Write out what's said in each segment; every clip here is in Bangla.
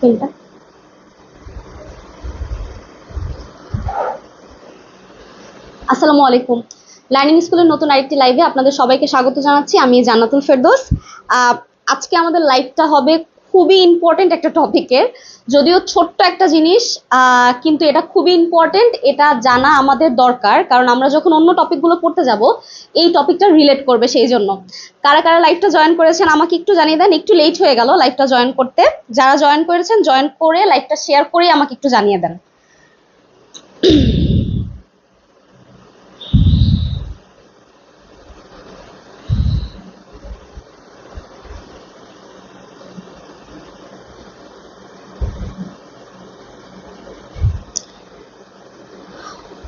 পেনটা আসসালামু আলাইকুম। লার্নিং স্কুলের নতুন আরেকটি লাইভে আপনাদের সবাইকে স্বাগত জানাচ্ছি। আমি জান্নাতুল ফেরদৌস। আজকে আমাদের লাইভটা হবে খুবই ইম্পর্টেন্ট একটা টপিকের, যদিও ছোট্ট একটা জিনিস, কিন্তু এটা খুবই ইম্পর্টেন্ট। এটা জানা আমাদের দরকার, কারণ আমরা যখন অন্য টপিকগুলো পড়তে যাব এই টপিকটা রিলেট করবে। সেই জন্য কারা কারা লাইভটা জয়েন করেছেন আমাকে একটু জানিয়ে দেন। একটু লেট হয়ে গেল লাইভটা জয়েন করতে। যারা জয়েন করেছেন জয়েন করে লাইভটা শেয়ার করে আমাকে একটু জানিয়ে দেন।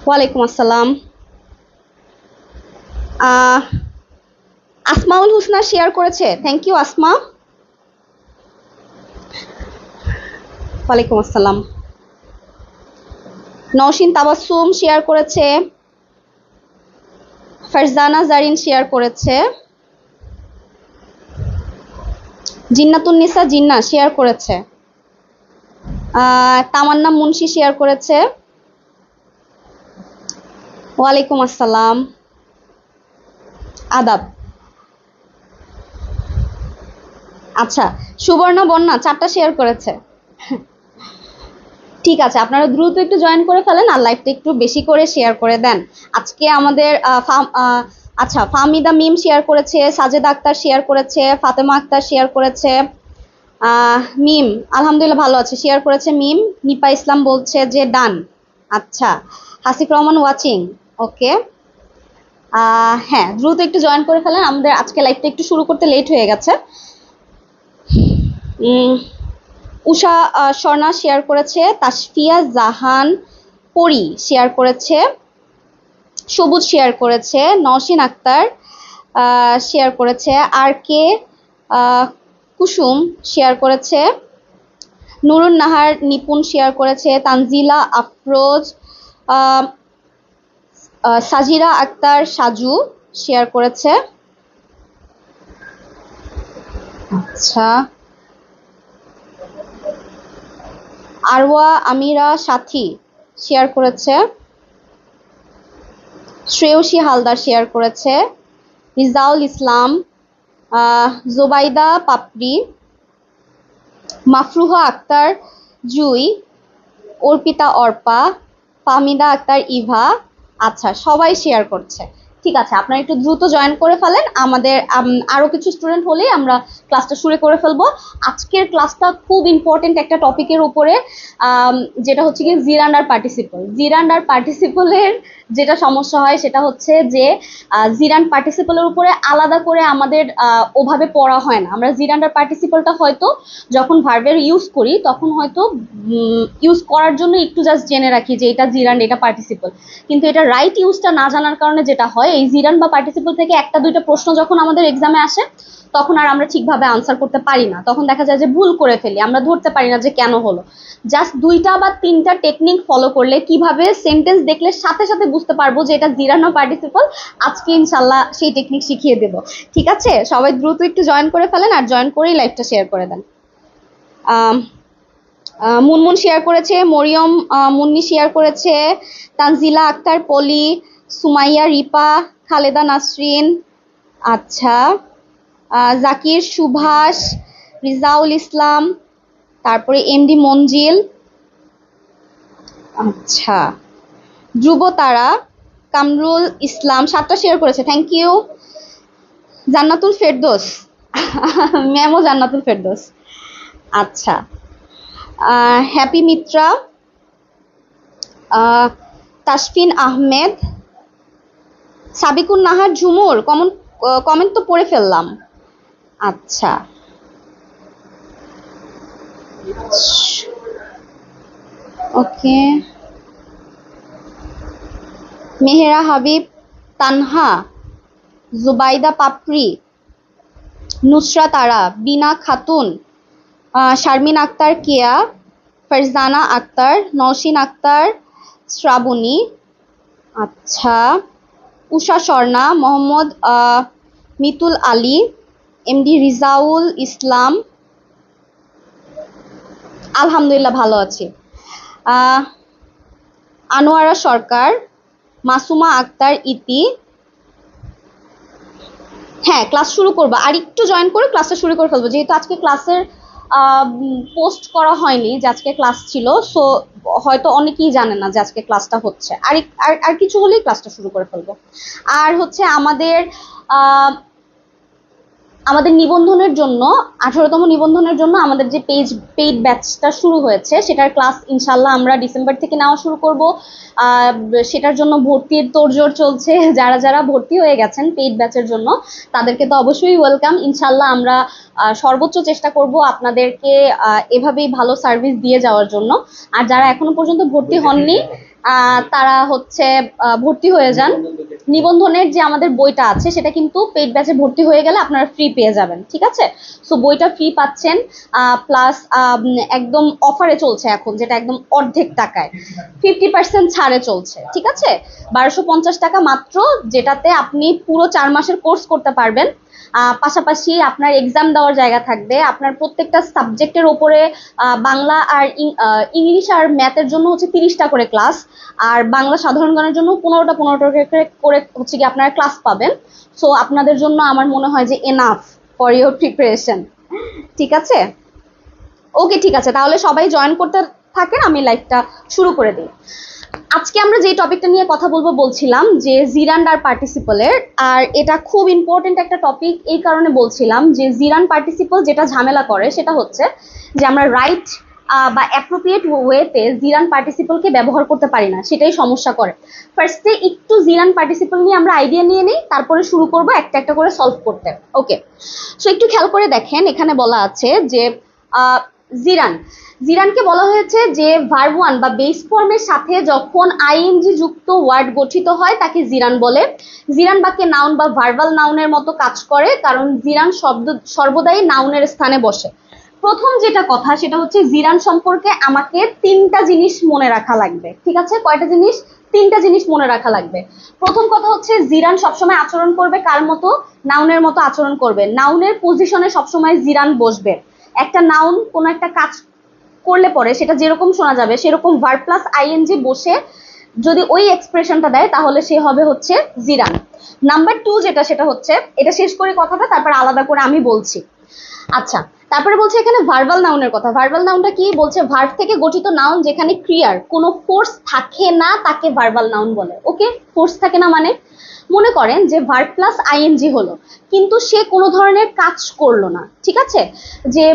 ওয়ালাইকুম আসসালাম। আসমাউল হুসনা শেয়ার করেছে, থ্যাংক ইউ আসমা। ওয়ালাইকুম আসসালাম। নওশিন তাবাসসুম শেয়ার করেছে, ফারজানা জারিন শেয়ার করেছে, জিন্নাতুন নিসা জিন্না শেয়ার করেছে, তামান্না মুন্সি শেয়ার করেছে। ওয়ালাইকুম আসসালাম, আদাব। আচ্ছা, সুবর্ণা বন্যা 4টা শেয়ার করেছে। ঠিক আছে, আপনারা দ্রুত একটু জয়েন করে ফেলেন আর লাইভটা একটু বেশি করে শেয়ার করে দেন। আজকে আমাদের আচ্ছা, ফাহমিদা মিম শেয়ার করেছে, সাজেদা আক্তার শেয়ার করেছে, ফাতেমা আক্তার শেয়ার করেছে, মিম আলহামদুলিল্লাহ ভালো আছে শেয়ার করেছে মিম। নিপা ইসলাম বলছে যে ডান। আচ্ছা, হাসিক রহমান ওয়াচিং, ওকে। হ্যাঁ, দ্রুত একটু জয়েন করে ফেলেন, আমাদের আজকে লাইভটা একটু শুরু করতে লেট হয়ে গেছে। উষা স্বর্ণা শেয়ার করেছে, তাসফিয়া জাহান পরি শেয়ার করেছে, সবুজ শেয়ার করেছে, নওশিন আক্তার শেয়ার করেছে, আর কে কুসুম শেয়ার করেছে, নুরুন নাহার নিপুণ শেয়ার করেছে, তানজিলা আফরোজ, সাজিরা আক্তার সাজু শেয়ার করেছে। আচ্ছা, আরওয়া আমিরা সাথী শেয়ার করেছে, শ্রেয়সী হালদার শেয়ার করেছে, রিজাউল ইসলাম, জোবাইদা পাপড়ি, মাফরুহা আক্তার জুই, অর্পিতা অর্পা, ফাহমিদা আক্তার ইভা। আচ্ছা, সবাই শেয়ার করছে। ঠিক আছে, আপনারা একটু দ্রুত জয়েন করে ফেলেন। আমাদের আরো কিছু স্টুডেন্ট হলেই আমরা ক্লাসটা শুরু করে ফেলবো। আজকের ক্লাসটা খুব ইম্পর্টেন্ট একটা টপিকের উপরে, যেটা হচ্ছে কি জিরান্ড আর পার্টিসিপল। জিরান্ড আর পার্টিসিপলের যেটা সমস্যা হয় সেটা হচ্ছে যে জিরান্ড পার্টিসিপলের উপরে আলাদা করে আমাদের ওভাবে পড়া হয় না। আমরা জিরান্ড আর পার্টিসিপলটা হয়তো যখন ভার্বের ইউজ করি তখন হয়তো ইউজ করার জন্য একটু জাস্ট জেনে রাখি যে এটা জিরান্ড এটা পার্টিসিপল, কিন্তু এটা রাইট ইউজটা না জানার কারণে যেটা হয়, এই জিরান্ড বা পার্টিসিপল থেকে একটা দুইটা প্রশ্ন যখন আমাদের এক্সামে আসে তখন আর আমরা ঠিকভাবে আনসার করতে পারি না। তখন দেখা যায় যে ভুল করে ফেলি, আমরা ধরতে পারি না যে কেন হলো। জাস্ট 2টা বা 3টা টেকনিক ফলো করলে কিভাবে সেন্টেন্স দেখলে সাথে সাথে বুঝতে পারবো যে এটা জিরান্ড বা পার্টিসিপল, আজকে ইনশাল্লাহ সেই টেকনিক শিখিয়ে দেব। ঠিক আছে, সবাই দ্রুত একটু জয়েন করে ফেলেন আর জয়েন করেই লাইভটা শেয়ার করে দেন। মুনমুন শেয়ার করেছে, মরিয়ম মুন্নি শেয়ার করেছে, তানজিলা আক্তার পলি, সুমাইয়া রিপা, খালেদা নাসরিন, আচ্ছা, জাকির সুভাষ, রিজাউল ইসলাম, তারপরে এমডি মঞ্জিল, আচ্ছা, ধ্রুব তারা, কামরুল ইসলাম 7টা শেয়ার করেছে, থ্যাংক ইউ। জান্নাতুল ফেরদৌস, ম্যামও জান্নাতুল ফেরদৌস, আচ্ছা, হ্যাপি মিত্রা, তাসফিন আহমেদ, সাবিকুন নাহার ঝুমুর কমেন্ট তো পড়ে ফেললাম। আচ্ছা, ওকে, মেহেরা হাবিব, তানহা, জুবাইদা পাপড়ি, নুসরাত আরা, বিনা খাতুন, শারমিন আক্তার কেয়া, ফারজানা আক্তার, নওশিন আক্তার, শ্রাবণী, আচ্ছা, উষা স্বর্ণা, মোহাম্মদ মিতুল আলী, এমডি রিজাউল ইসলাম, আলহামদুলিল্লাহ ভালো আছি। আনোয়ারা সরকার, মাসুমা আক্তার ইতি। হ্যাঁ, ক্লাস শুরু করবো, আর একটু জয়েন করে ক্লাসটা শুরু করে ফেলবো, যেহেতু আজকে ক্লাসের পোস্ট করা হয়নি যে আজকে ক্লাস ছিল, সো হয়তো অনেকেই জানে না যে আজকে ক্লাসটা হচ্ছে। আর কিছু হলেই ক্লাসটা শুরু করে ফেলবো। আর হচ্ছে আমাদের নিবন্ধনের জন্য 18তম নিবন্ধনের জন্য আমাদের যে পেইড ব্যাচটা শুরু হয়েছে, সেটার ক্লাস ইনশাল্লাহ আমরা ডিসেম্বর থেকে নেওয়া শুরু করব। সেটার জন্য ভর্তির তোড়জোড় চলছে। যারা যারা ভর্তি হয়ে গেছেন পেইড ব্যাচের জন্য তাদেরকে তো অবশ্যই ওয়েলকাম। ইনশাল্লাহ আমরা সর্বোচ্চ চেষ্টা করব আপনাদেরকে এভাবেই ভালো সার্ভিস দিয়ে যাওয়ার জন্য। আর যারা এখনো পর্যন্ত ভর্তি হননি তারা হচ্ছে ভর্তি হয়ে যান। নিবন্ধনের যে আমাদের বইটা আছে সেটা কিন্তু পেইড ব্যাচে ভর্তি হয়ে গেলে আপনারা ফ্রি পেয়ে যাবেন, ঠিক আছে? সো বইটা ফ্রি পাচ্ছেন, প্লাস একদম অফারে চলছে এখন, যেটা একদম অর্ধেক টাকায় 50% ছাড়ে চলছে, ঠিক আছে? 1250 টাকা মাত্র, যেটাতে আপনি পুরো 4 মাসের কোর্স করতে পারবেন। পাশাপাশি আপনার এক্সাম দেওয়ার জায়গা থাকবে, আপনার প্রত্যেকটা সাবজেক্টের ওপরে বাংলা আর ইংলিশ আর ম্যাথের জন্য হচ্ছে 30টা করে ক্লাস, আর বাংলা সাধারণ জ্ঞানের জন্য 15টা করে হচ্ছে কি আপনারা ক্লাস পাবেন। সো আপনাদের জন্য আমার মনে হয় যে এনাফ ফর ইউর প্রিপারেশন, ঠিক আছে? ওকে, ঠিক আছে, তাহলে সবাই জয়েন করতে থাকেন, আমি লাইভটা শুরু করে দিই। আজকে আমরা যে টপিকটা নিয়ে কথা বলছিলাম যে জিরান্ড আর পার্টিসিপলের, আর এটা খুব ইম্পর্টেন্ট একটা টপিক। এই কারণে বলছিলাম যে জিরান্ড পার্টিসিপল যেটা ঝামেলা করে সেটা হচ্ছে যে আমরা রাইট বা অ্যাপ্রোপ্রিয়েট ওয়েতে জিরান্ড পার্টিসিপলকে ব্যবহার করতে পারি না, সেটাই সমস্যা করে। ফার্স্টে একটু জিরান্ড পার্টিসিপল নিয়ে আমরা আইডিয়া নিয়ে নিই, তারপরে শুরু করব একটা একটা করে সলভ করতে। ওকে, সো একটু খেয়াল করে দেখেন, এখানে বলা আছে যে জিরানকে বলা হয়েছে যে ভার্ব ওয়ান বা বেস ফর্মের সাথে যখন আইএনজি যুক্ত ওয়ার্ড গঠিত হয় তাকে জিরান বলে। জিরান বাক্যে নাউন বা ভার্বাল নাউনের মতো কাজ করে, কারণ জিরান শব্দ সর্বদাই নাউনের স্থানে বসে। প্রথম যেটা কথা সেটা হচ্ছে জিরান সম্পর্কে আমাকে 3টা জিনিস মনে রাখা লাগবে, ঠিক আছে? কয়টা জিনিস? 3টা জিনিস মনে রাখা লাগবে। প্রথম কথা হচ্ছে জিরান সবসময় আচরণ করবে কার মতো? নাউনের মতো আচরণ করবে। নাউনের পজিশনে সবসময় জিরান বসবে। একটা নাউন কোনো একটা কাজ করলে পরে সেটা যেরকম শোনা যাবে সেরকম ভার্ব প্লাস আইএনজি বসে যদি ওই এক্সপ্রেশনটা দেয় তাহলে সে হবে হচ্ছে জিরান। নাম্বার 2 যেটা, সেটা হচ্ছে, এটা শেষ করে কথাটা তারপর আলাদা করে আমি বলছি। আচ্ছা, তারপরে বলছে এখানে ভার্বাল নাউনের কথা। ভার্বাল নাউনটা কি বলছে? ভার্ব থেকে গঠিত নাউন যেখানে ক্রিয়ার কোনো ফোর্স থাকে না তাকে ভার্বাল নাউন বলে। ওকে, ফোর্স থাকে না মানে মনে করেন যে ভার্ব প্লাস আইএনজি হলো, কিন্তু সে কোনো ধরনের কাজ করলো না, ঠিক আছে? যে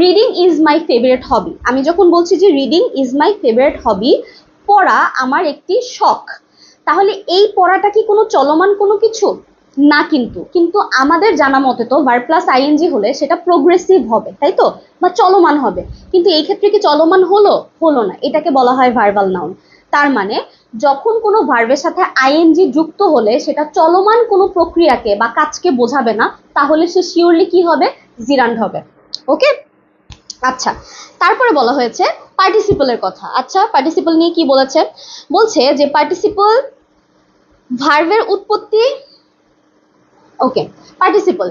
reading is my favourite hobby, আমি যখন বলছি যে reading is my favourite hobby, পড়া আমার একটি শখ, তাহলে এই পড়াটা কি কোনো চলমান কোনো কিছু না? কিন্তু আমাদের জানা মতে তো ভার্ব প্লাস আইএনজি হলে সেটা প্রোগ্রেসিভ হবে, তাই তো, বা চলমান হবে। কিন্তু এই ক্ষেত্রে কি চলমান হলো না, এটাকে বলা হয় ভার্বাল নাউন। তার মানে যখন কোনো ভার্বের সাথে আইএনজি যুক্ত হলে সেটা চলমান কোনো প্রক্রিয়াকে বা কাজকে বোঝাবে না, তাহলে সে শিওরলি কি হবে? জিরান্ড হবে। ওকে, আচ্ছা, তারপরে বলা হয়েছে পার্টিসিপলের কথা। আচ্ছা, পার্টিসিপল নিয়ে কি বলেছে? বলছে যে পার্টিসিপল ভার্বের উৎপত্তি। ওকে, পার্টিসিপল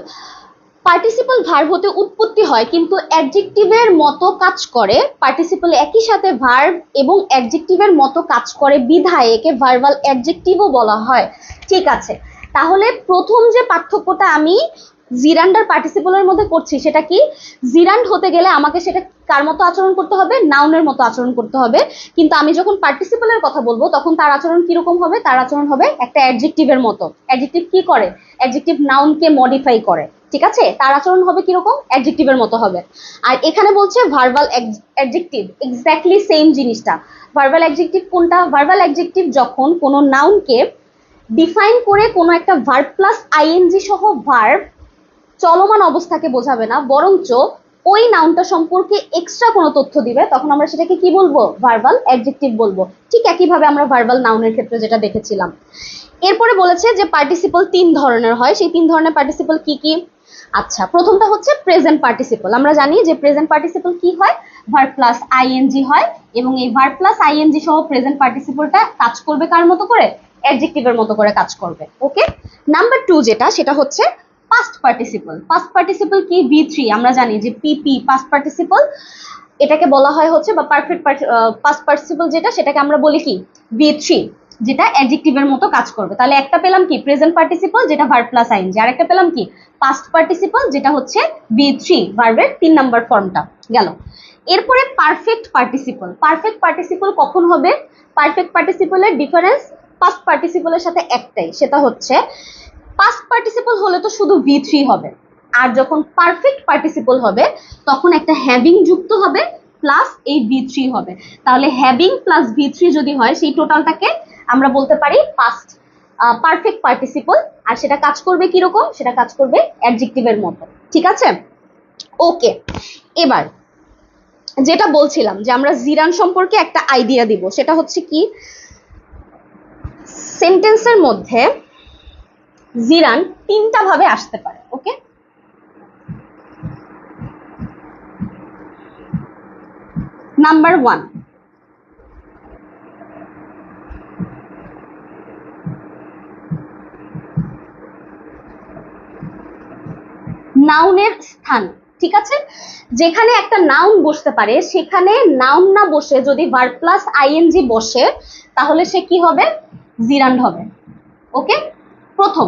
ভার্ব হতে উৎপত্তি হয় কিন্তু অ্যাডজেক্টিভের মতো কাজ করে। পার্টিসিপল একই সাথে ভার্ব এবং অ্যাডজেক্টিভের মতো কাজ করে বিধায় একে ভার্বাল অ্যাডজেক্টিভও বলা হয়। ঠিক আছে, তাহলে প্রথম যে পার্থক্যটা আমি জিরান্ড আর পার্টিসিপলের মধ্যে করছি সেটা কি? জিরান্ড হতে গেলে আমাকে সেটা কার মতো আচরণ করতে হবে? নাউনের মতো আচরণ করতে হবে। কিন্তু আমি যখন পার্টিসিপলের কথা বলবো তখন তার আচরণ কিরকম হবে? তার আচরণ হবে একটা অ্যাডজেক্টিভের মতো। অ্যাডজেক্টিভ কি করে? অ্যাডজেক্টিভ নাউনকে মডিফাই করে, ঠিক আছে? তার আচরণ হবে কিরকম? অ্যাডজেক্টিভের মতো হবে। আর এখানে বলছে ভার্বাল অ্যাডজেক্টিভ, এক্স্যাক্টলি সেম জিনিসটা। ভার্বাল অ্যাডজেক্টিভ কোনটা? ভার্বাল অ্যাডজেক্টিভ যখন কোনো নাউনকে ডিফাইন করে কোনো একটা ভার্ব প্লাস আইএনজি সহ ভার্ব চলমান অবস্থাকে বোঝাবে না, বরঞ্চ ওই নাউনটা সম্পর্কে এক্সট্রা কোনো তথ্য দিবে, তখন আমরা সেটাকে কি বলবো? ভার্বাল অ্যাডজেক্টিভ বলবো। ঠিক একইভাবে আমরা ভার্বাল নাউনের ক্ষেত্রে যেটা দেখেছিলাম। এরপরে বলেছে যে পার্টিসিপল 3 ধরনের হয়। সেই 3 ধরনের পার্টিসিপল কি কি? আচ্ছা, প্রথমটা হচ্ছে প্রেজেন্ট পার্টিসিপল। আমরা জানি যে প্রেজেন্ট পার্টিসিপল কি হয়? ভার্ব প্লাস আইএনজি হয়, এবং এই ভার্ব প্লাস আইএনজি সহ প্রেজেন্ট পার্টিসিপলটা কাজ করবে কার মতো করে? অ্যাডজেক্টিভের মতো করে কাজ করবে। ওকে, নাম্বার 2 যেটা, সেটা হচ্ছে পাস্ট পার্টিসিপল। পাস্ট পার্টিসিপল কি? V3। আমরা জানি যে পিপি পাস্ট পার্টিসিপল, এটাকে বলা হয় হচ্ছে, বা পারফেক্ট পাস্ট পার্টিসিপল যেটা, সেটাকে আমরা বলি কি V3, যেটা অ্যাডজেক্টিভের মতো কাজ করবে। তাহলে একটা পেলাম কি প্রেজেন্ট পার্টিসিপল, যেটা ভার্ব প্লাস আইএনজি, আর একটা পেলাম কি পাস্ট পার্টিসিপল, যেটা হচ্ছে V3, ভার্বের 3 নাম্বার ফর্মটা গেল। এরপরে পারফেক্ট পার্টিসিপল। পারফেক্ট পার্টিসিপল কখন হবে? পারফেক্ট পার্টিসিপলের ডিফারেন্স পাস্ট পার্টিসিপলের সাথে একটাই, সেটা হচ্ছে পাস্ট পার্টিসিপল হলে তো শুধু V3 হবে, আর যখন পারফেক্ট পার্টিসিপল হবে তখন একটা হ্যাভিং যুক্ত হবে প্লাস এই V3 হবে। তাহলে হ্যাভিং প্লাস V3 যদি হয়, সেই টোটালটাকে আমরা বলতে পারি পাস্ট পারফেক্ট পার্টিসিপল। আর সেটা কাজ করবে কিরকম? সেটা কাজ করবে অ্যাডজেক্টিভের মতো। ঠিক আছে, ওকে। এবার যেটা বলছিলাম যে আমরা জিরান সম্পর্কে একটা আইডিয়া দিব, সেটা হচ্ছে কি সেন্টেন্সের মধ্যে জিরান 3টা ভাবে আসতে পারে। ওকে, নাম্বার 1, নাউনের স্থান। ঠিক আছে, যেখানে একটা নাউন বসতে পারে সেখানে নাউন না বসে যদি ভার্ব প্লাস আইএনজি বসে, তাহলে সে কি হবে? জিরান্ড হবে। ওকে, প্রথম।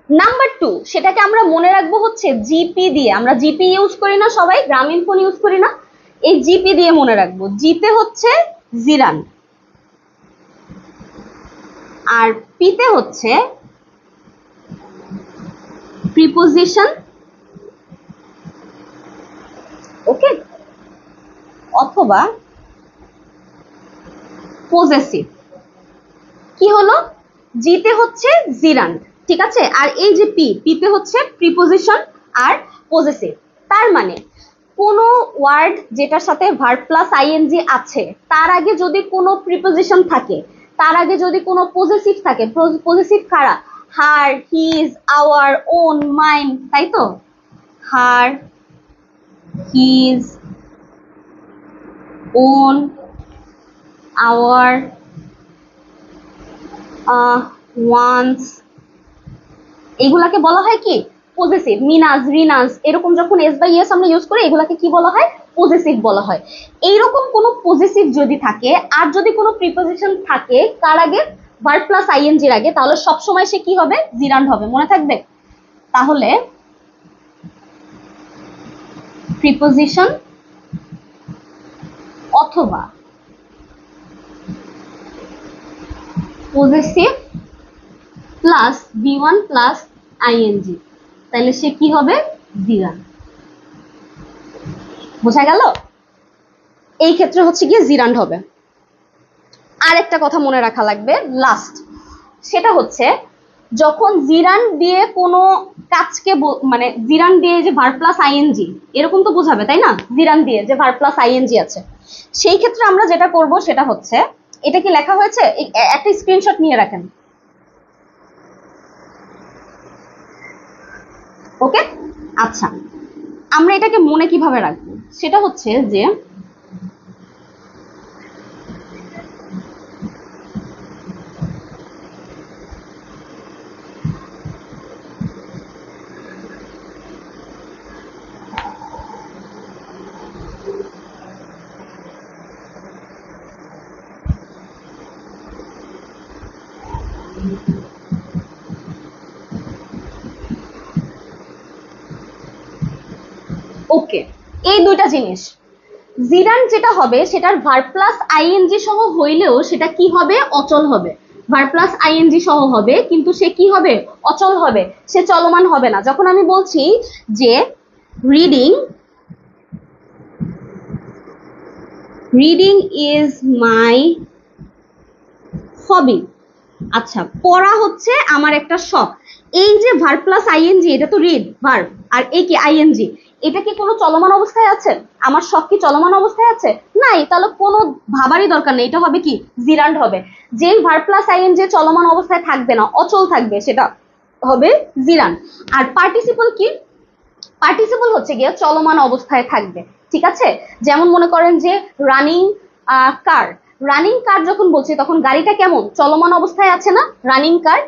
নাম্বার 2, সেটাকে আমরা মনে রাখবো হচ্ছে জিপি দিয়ে। আমরা জিপি ইউজ করি না সবাই, গ্রামীণ ফোন ইউজ করি না, এই জিপি দিয়ে মনে রাখবো। জিতে হচ্ছে জিরান, আর পিতে হচ্ছে প্রিপোজিশন। ওকে, অথবা পজেসিভ। কি হলো? জিতে হচ্ছে জিরান্ড, ঠিক আছে, আর এই যে পিতে হচ্ছে প্রিপোজিশন আর পজেসিভ। তার মানে কোনো ওয়ার্ড যেটার সাথে ভার্ব প্লাস আইএনজি আছে, তার আগে যদি কোনো প্রিপোজিশন থাকে, তার আগে যদি কোনো পজেসিভ থাকে, পজেসিভ কারা? হার, হিজ, আওয়ার, ওন, মাইন, তাই তো? হার, হিজ, ওন, আওয়ার, ওয়ান্স, এগুলাকে বলা হয় কি পজেসিভ। মিনাস, রিনাস, এরকম যখন এস বাই এস আমরা ইউজ করি, এগুলাকে কি বলা হয়? পজেসিভ বলা হয়। এইরকম কোনো পজেসিভ যদি থাকে আর যদি কোনো প্রিপোজিশন থাকে তার আগে ভার্ব প্লাস আইএনজির আগে, তাহলে সবসময় সে কি হবে? জিরান্ড হবে, মনে থাকবে। তাহলে প্রিপোজিশন অথবা possessive plus V1 plus ING, তাহলে সে কি হবে? জিরান্ড। বোঝা গেল? এই ক্ষেত্রে হচ্ছে গিয়ে জিরান্ড হবে। আর একটা কথা মনে রাখা লাগবে লাস্ট, সেটা হচ্ছে যখন জিরান্ড দিয়ে কোনো কাজকে মানে জিরান্ড দিয়ে যে ভার্ব প্লাস আইএনজি এরকম তো বোঝাবে, তাই না? জিরান্ড দিয়ে যে ভার্ব প্লাস আইএনজি আছে, সেই ক্ষেত্রে আমরা যেটা করব সেটা হচ্ছে, এটা কি লেখা হয়েছে? একটা স্ক্রিনশট নিয়ে রাখেন। ওকে, আচ্ছা, আমরা এটাকে মনে কিভাবে রাখবো? সেটা হচ্ছে যে ওকে, এই দুইটা জিনিস, জিরান্ড যেটা হবে সেটার ভার্ব প্লাস আইএনজি সহ হইলেও সেটা কি হবে? অচল হবে। ভার্ব প্লাস আইএনজি সহ হবে, কিন্তু সে কি হবে? অচল হবে, সে চলমান হবে না। যখন আমি বলছি যে রিডিং ইজ মাই হবি, আচ্ছা, পড়া হচ্ছে আমার একটা শখ, এই যে ভার্ব প্লাস আইএনজি, এটা তো রিড ভার্ব, আর এই কি আইএনজি, এটা কি কোনো চলমান অবস্থায় আছে? আমার শখ কি চলমান অবস্থায় আছে? নাই, তাহলে কোনো ভাবারই দরকার নেই, এটা হবে কি? জিরান্ড হবে। যেই ভার্ব প্লাস আইএনজি চলমান অবস্থায় থাকবে না, অচল থাকবে, সেটা হবে জিরান্ড। আর পার্টিসিপল কি? পার্টিসিপল হচ্ছে গিয়ে চলমান অবস্থায় থাকবে। ঠিক আছে, যেমন মনে করেন যে রানিং কার, রানিং কার যখন বলছি তখন গাড়িটা কেমন? চলমান অবস্থায় আছে না? রানিং কার,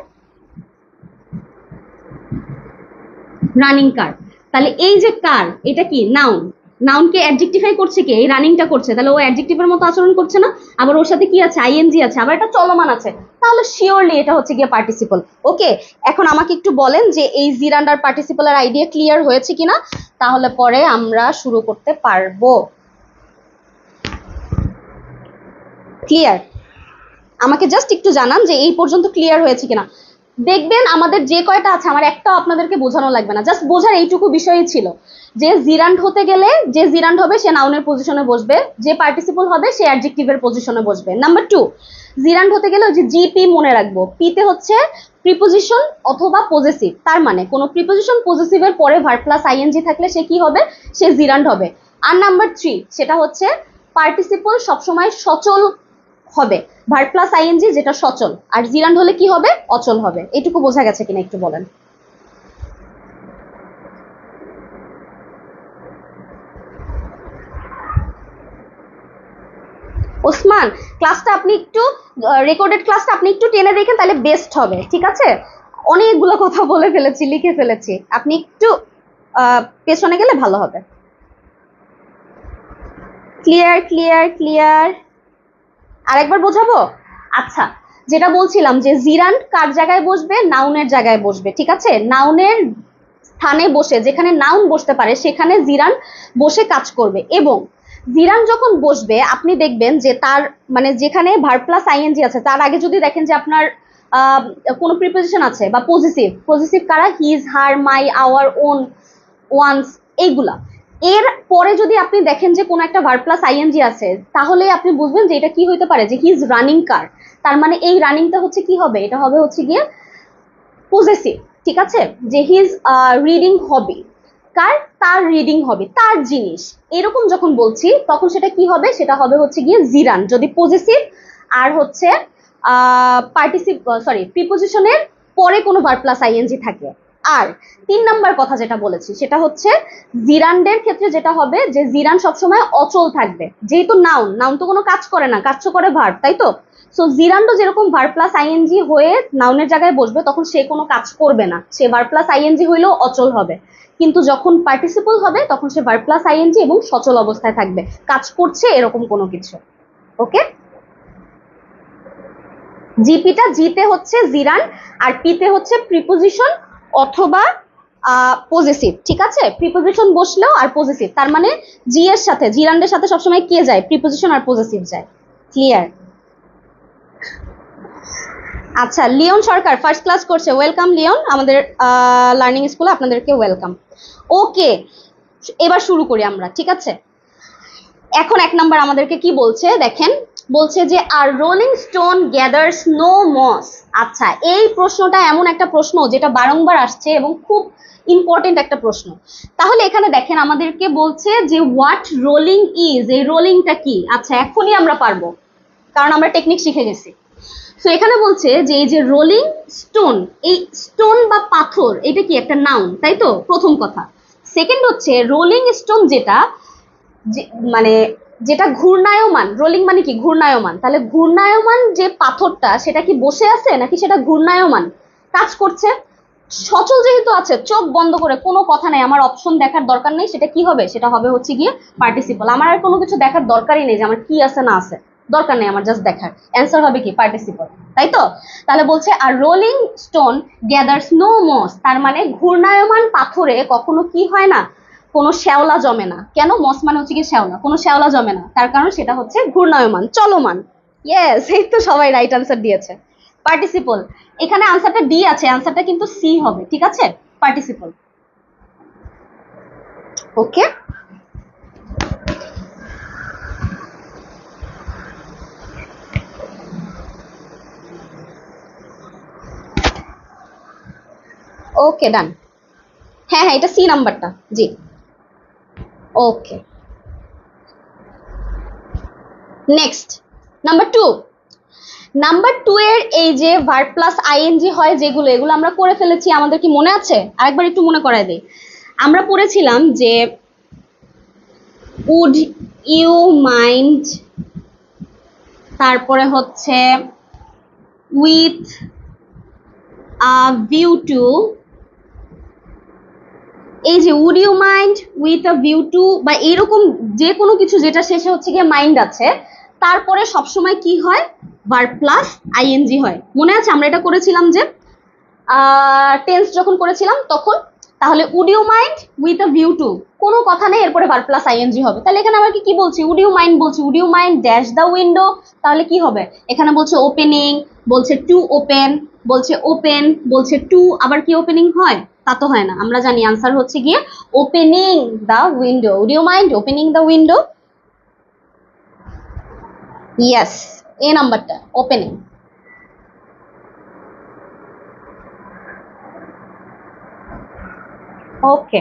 রানিং কার। তাহলে এই যে কার, এটা কি? নাউন। নাউনকে অ্যাডজেক্টিফাই করছে কে? এই রানিংটা করছে, তাহলে ও অ্যাডজেক্টিভের মতো আচরণ করছে না? আবার ওর সাথে কি আছে? আইএনজি আছে, আবার এটা চলমান আছে, তাহলে শিওরলি এটা হচ্ছে গিয়ে পার্টিসিপল। ওকে, এখন আমাকে একটু বলেন যে এই জিরান্ড আর পার্টিসিপলের আইডিয়া ক্লিয়ার হয়েছে কিনা, তাহলে পরে আমরা শুরু করতে পারবো। ক্লিয়ার? আমাকে জাস্ট একটু জানান যে এই পর্যন্ত ক্লিয়ার হয়েছে কিনা। দেখবেন আমাদের যে কয়টা আছে আমার একটাও আপনাদেরকে বোঝানো লাগবে না, জাস্ট বোঝার এইটুকু বিষয়ই ছিল যে জিরান্ড হতে গেলে যে জিরান্ড হবে সে নাউনের পজিশনে বসবে, যে পার্টিসিপল হবে সে অ্যাডজেক্টিভের পজিশনে বসবে। নাম্বার 2, জিরান্ড হতে গেলে ওই যে জিপি মনে রাখবো, পিতে হচ্ছে প্রিপোজিশন অথবা পজেসিভ, তার মানে কোনো প্রিপোজিশন পজেসিভের পরে ভার্ব প্লাস আইএনজি থাকলে সে কি হবে? সে জিরান্ড হবে। আর নাম্বার 3 সেটা হচ্ছে পার্টিসিপল সবসময় সচল হবে, ভার্ব প্লাস আইএনজি যেটা সচল, আর জিরান্ড হলে কি হবে? অচল হবে। এটুকু বোঝা গেছে কিনা একটু বলেন। ওসমান, ক্লাসটা আপনি একটু রেকর্ডেড ক্লাসটা আপনি একটু টেনে দেখেন, তাহলে বেস্ট হবে, ঠিক আছে? অনেকগুলো কথা বলে ফেলেছি, লিখে ফেলেছি, আপনি একটু পেছনে গেলে ভালো হবে। Clear clear clear? আরেকবার বোঝাবো? আচ্ছা, যেটা বলছিলাম যে জিরান্ড কার জায়গায় বসবে? নাউনের জায়গায় বসবে, ঠিক আছে? নাউনের স্থানে বসে, যেখানে নাউন বসতে পারে সেখানে জিরান্ড বসে কাজ করবে। এবং জিরান্ড যখন বসবে আপনি দেখবেন যে তার মানে যেখানে ভার্ব প্লাস আইএনজি আছে তার আগে যদি দেখেন যে আপনার কোনো প্রিপোজিশন আছে বা পজিটিভ, পজিটিভ কারা? His, her, my, our, own, ones, এইগুলা। এর পরে যদি আপনি দেখেন যে কোনো একটা ভার্ব প্লাস আইএনজি আছে, তাহলে আপনি বুঝবেন যে এটা কি হইতে পারে, যে হি ইজ রানিং কার। তার মানে এই রানিংটা হচ্ছে কি হবে? এটা হবে হচ্ছে গিয়ে পজেসিভ, ঠিক আছে? যে হি ইজ রিডিং হবি, কার? তার রিডিং হবি, তার জিনিস, এরকম যখন বলছি তখন সেটা কি হবে? সেটা হবে হচ্ছে গিয়ে জিরান, যদি পজেসিভ আর হচ্ছে পার্টিসিপ সরি প্রিপোজিশনের পরে কোনো ভার্ব প্লাস আইএনজি থাকে। আর 3 নাম্বার কথা যেটা বলেছি সেটা হচ্ছে জিরান্ডের ক্ষেত্রে যেটা হবে যে জিরান সবসময় অচল থাকবে, যেহেতু নাউন, নাউন তো কোনো কাজ করে না, কাজ করে ভার্ব, তাই তো? সো জিরান্ডও যেরকম ভার্ব প্লাস আইএনজি হয়ে নাউনের জায়গায় বসবে তখন সে কোনো কাজ করবে না, সে ভার্ব প্লাস আইএনজি হইলেও অচল হবে। কিন্তু যখন পার্টিসিপল হবে তখন সে ভার্ব প্লাস আইএনজি এবং সচল অবস্থায় থাকবে, কাজ করছে এরকম কোনো কিছু। ওকে, জিপিটা জিতে হচ্ছে জিরান আর পিতে হচ্ছে প্রিপোজিশন অথবা পজেসিভ, ঠিক আছে? প্রিপোজিশন বসলেও আর পজেসিভ, তার মানে জি এর সাথে, জিরান্ডের সাথে সবসময় কে যায়? প্রিপোজিশন আর পজেসিভ যায়। ক্লিয়ার? আচ্ছা, লিওন সরকার ফার্স্ট ক্লাস করছে, ওয়েলকাম লিওন আমাদের লার্নিং স্কুলে, আপনাদেরকে ওয়েলকাম। ওকে, এবার শুরু করি আমরা, ঠিক আছে? এখন 1 নাম্বার আমাদেরকে কি বলছে দেখেন, বলছে যে আর rolling stone gathers no moss. আচ্ছা, এই প্রশ্নটা এমন একটা প্রশ্ন যেটা বারংবার আসছে এবং খুব ইম্পর্টেন্ট একটা প্রশ্ন। তাহলে এখানে দেখেন আমাদেরকে বলছে যে হোয়াট রোলিং ইজ, এই রোলিংটা কি? আচ্ছা, এখনই আমরা পারবো কারণ আমরা টেকনিক শিখে গেছি। তো এখানে বলছে যে এই যে রোলিং স্টোন, এই স্টোন বা পাথর এটা কি একটা নাউন, তাই তো? প্রথম কথা। সেকেন্ড হচ্ছে রোলিং স্টোন যেটা মানে যেটা ঘূর্ণায়মান, রোলিং মানে কি? ঘূর্ণায়মান। তাহলে ঘূর্ণায়মান যে পাথরটা সেটা কি বসে আছে নাকি সেটা ঘূর্ণায়মান কাজ করছে? সচল যেহেতু আছে, চোখ বন্ধ করে কোনো কথা নেই, আমার অপশন দেখার দরকার নেই, সেটা কি হবে? সেটা হবে হচ্ছে গিয়ে পার্টিসিপল। আমার আর কোনো কিছু দেখার দরকারই নেই যে আমার কি আছে না আছে, দরকার নেই আমার, জাস্ট দেখার। অ্যান্সার হবে কি? পার্টিসিপল, তাই তো? তাহলে বলছে আর rolling stone gathers no moss, তার মানে ঘূর্ণায়মান পাথরে কখনো কি হয় না? কোনো শ্যাওলা জমে না। কেন? মস মানে হচ্ছে কি শ্যাওলা, কোনো শ্যাওলা জমে না, তার কারণ সেটা হচ্ছে ঘূর্ণায়মান, চলমান। ইয়েস, এই তো সবাই রাইট আনসার দিয়েছে। পার্টিসিপল, এখানে আনসারটা ডি আছে, আনসারটা কিন্তু সি হবে, ঠিক আছে? পার্টিসিপল। ওকে, ওকে ডান। হ্যাঁ হ্যাঁ, এটা সি নাম্বারটা, জি। ওকে, নেক্সট নাম্বার 2। নাম্বার 2 এর এই যে ভার্ব প্লাস আইএনজি হয় যেগুলো, এগুলো আমরা করে ফেলেছি, আমাদের কি মনে আছে? আরেকবার একটু মনে করায় দিই। আমরা পড়েছিলাম যে উড ইউ মাইন্ড, তারপরে হচ্ছে উইথ আ ভিউ টু, এই যে would you mind with a view to, বা এরকম যে কোনো কিছু যেটা শেষে হচ্ছে গিয়ে মাইন্ড আছে, তারপরে সবসময় কি হয়, ভার্ব প্লাস আইএনজি হয়। মনে আছে আমরা এটা করেছিলাম যে টেন্স যখন করেছিলাম তখন। তাহলে would you mind with a view to, কোনো কথা নেই, এরপরে ভার্ব প্লাস আইএনজি হবে। তাহলে এখানে আমাকে কি বলছি, উড ইউ মাইন্ড বলছি, would you mind dash the window, তাহলে কি হবে, এখানে বলছে ওপেনিং, বলছে টু ওপেন, বলছে ওপেন, বলছে টু, আবার কি ওপেনিং হয়, তা তো হয় না। আমরা জানি আনসার হচ্ছে গিয়ে opening the window. Would you mind opening the window? Yes, এ নাম্বারটা ওপেনিং। ওকে,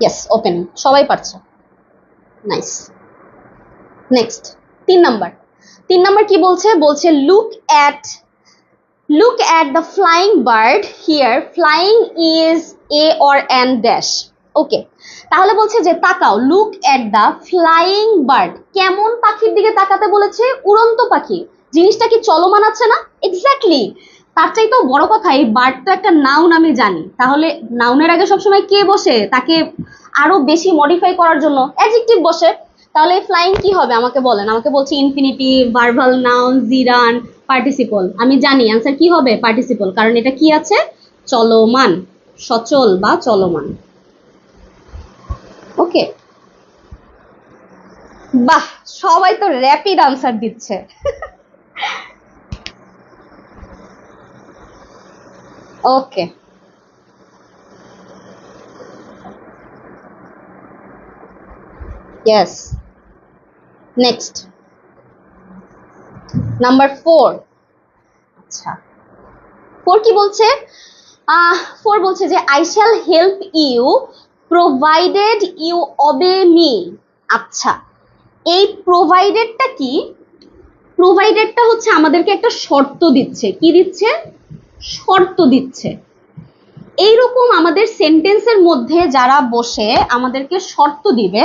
ইয়েস ওপেনিং, সবাই পারছে, নাইস। Next 3 number. 3 নাম্বার কি বলছে, বলছে look at the flying bird here, flying is a or an dash. ওকে, তাহলে বলছে যে তাকাও, look at the flying bird, কেমন পাখির দিকে তাকাতে বলেছে, উড়ন্ত পাখি। জিনিসটা কি চলমান আছে না? এক্স্যাক্টলি। তার চাইতেও বড় কথা, এই বার্ড তো একটা নাউন আমি জানি, তাহলে নাউনের আগে সবসময় কে বসে, তাকে আরো বেশি মডিফাই করার জন্য অ্যাডজেক্টিভ বসে। তাহলে ফ্লাইং কি হবে আমাকে বলেন, আমাকে বলছে ইনফিনিটিভ, ভার্বাল নাউন, জিরান, পার্টিসিপল। আমি জানি অ্যান্সার কি হবে, পার্টিসিপল, কারণ এটা কি আছে, চলমান, সচল বা চলমান। ওকে, বাহ, সবাই তো র্যাপিড আনসার দিচ্ছে। Okay, yes. Next number 4। আচ্ছা, 4 কি বলছে, 4 বলছে যে I shall help you provided you obey me. আচ্ছা, এই প্রোভাইডেডটা কি, প্রোভাইডেডটা হচ্ছে আমাদেরকে একটা শর্ত দিচ্ছে। কি দিচ্ছে, শর্ত দিচ্ছে। এইরকম আমাদের সেন্টেন্সের মধ্যে যারা বসে আমাদেরকে শর্ত দিবে,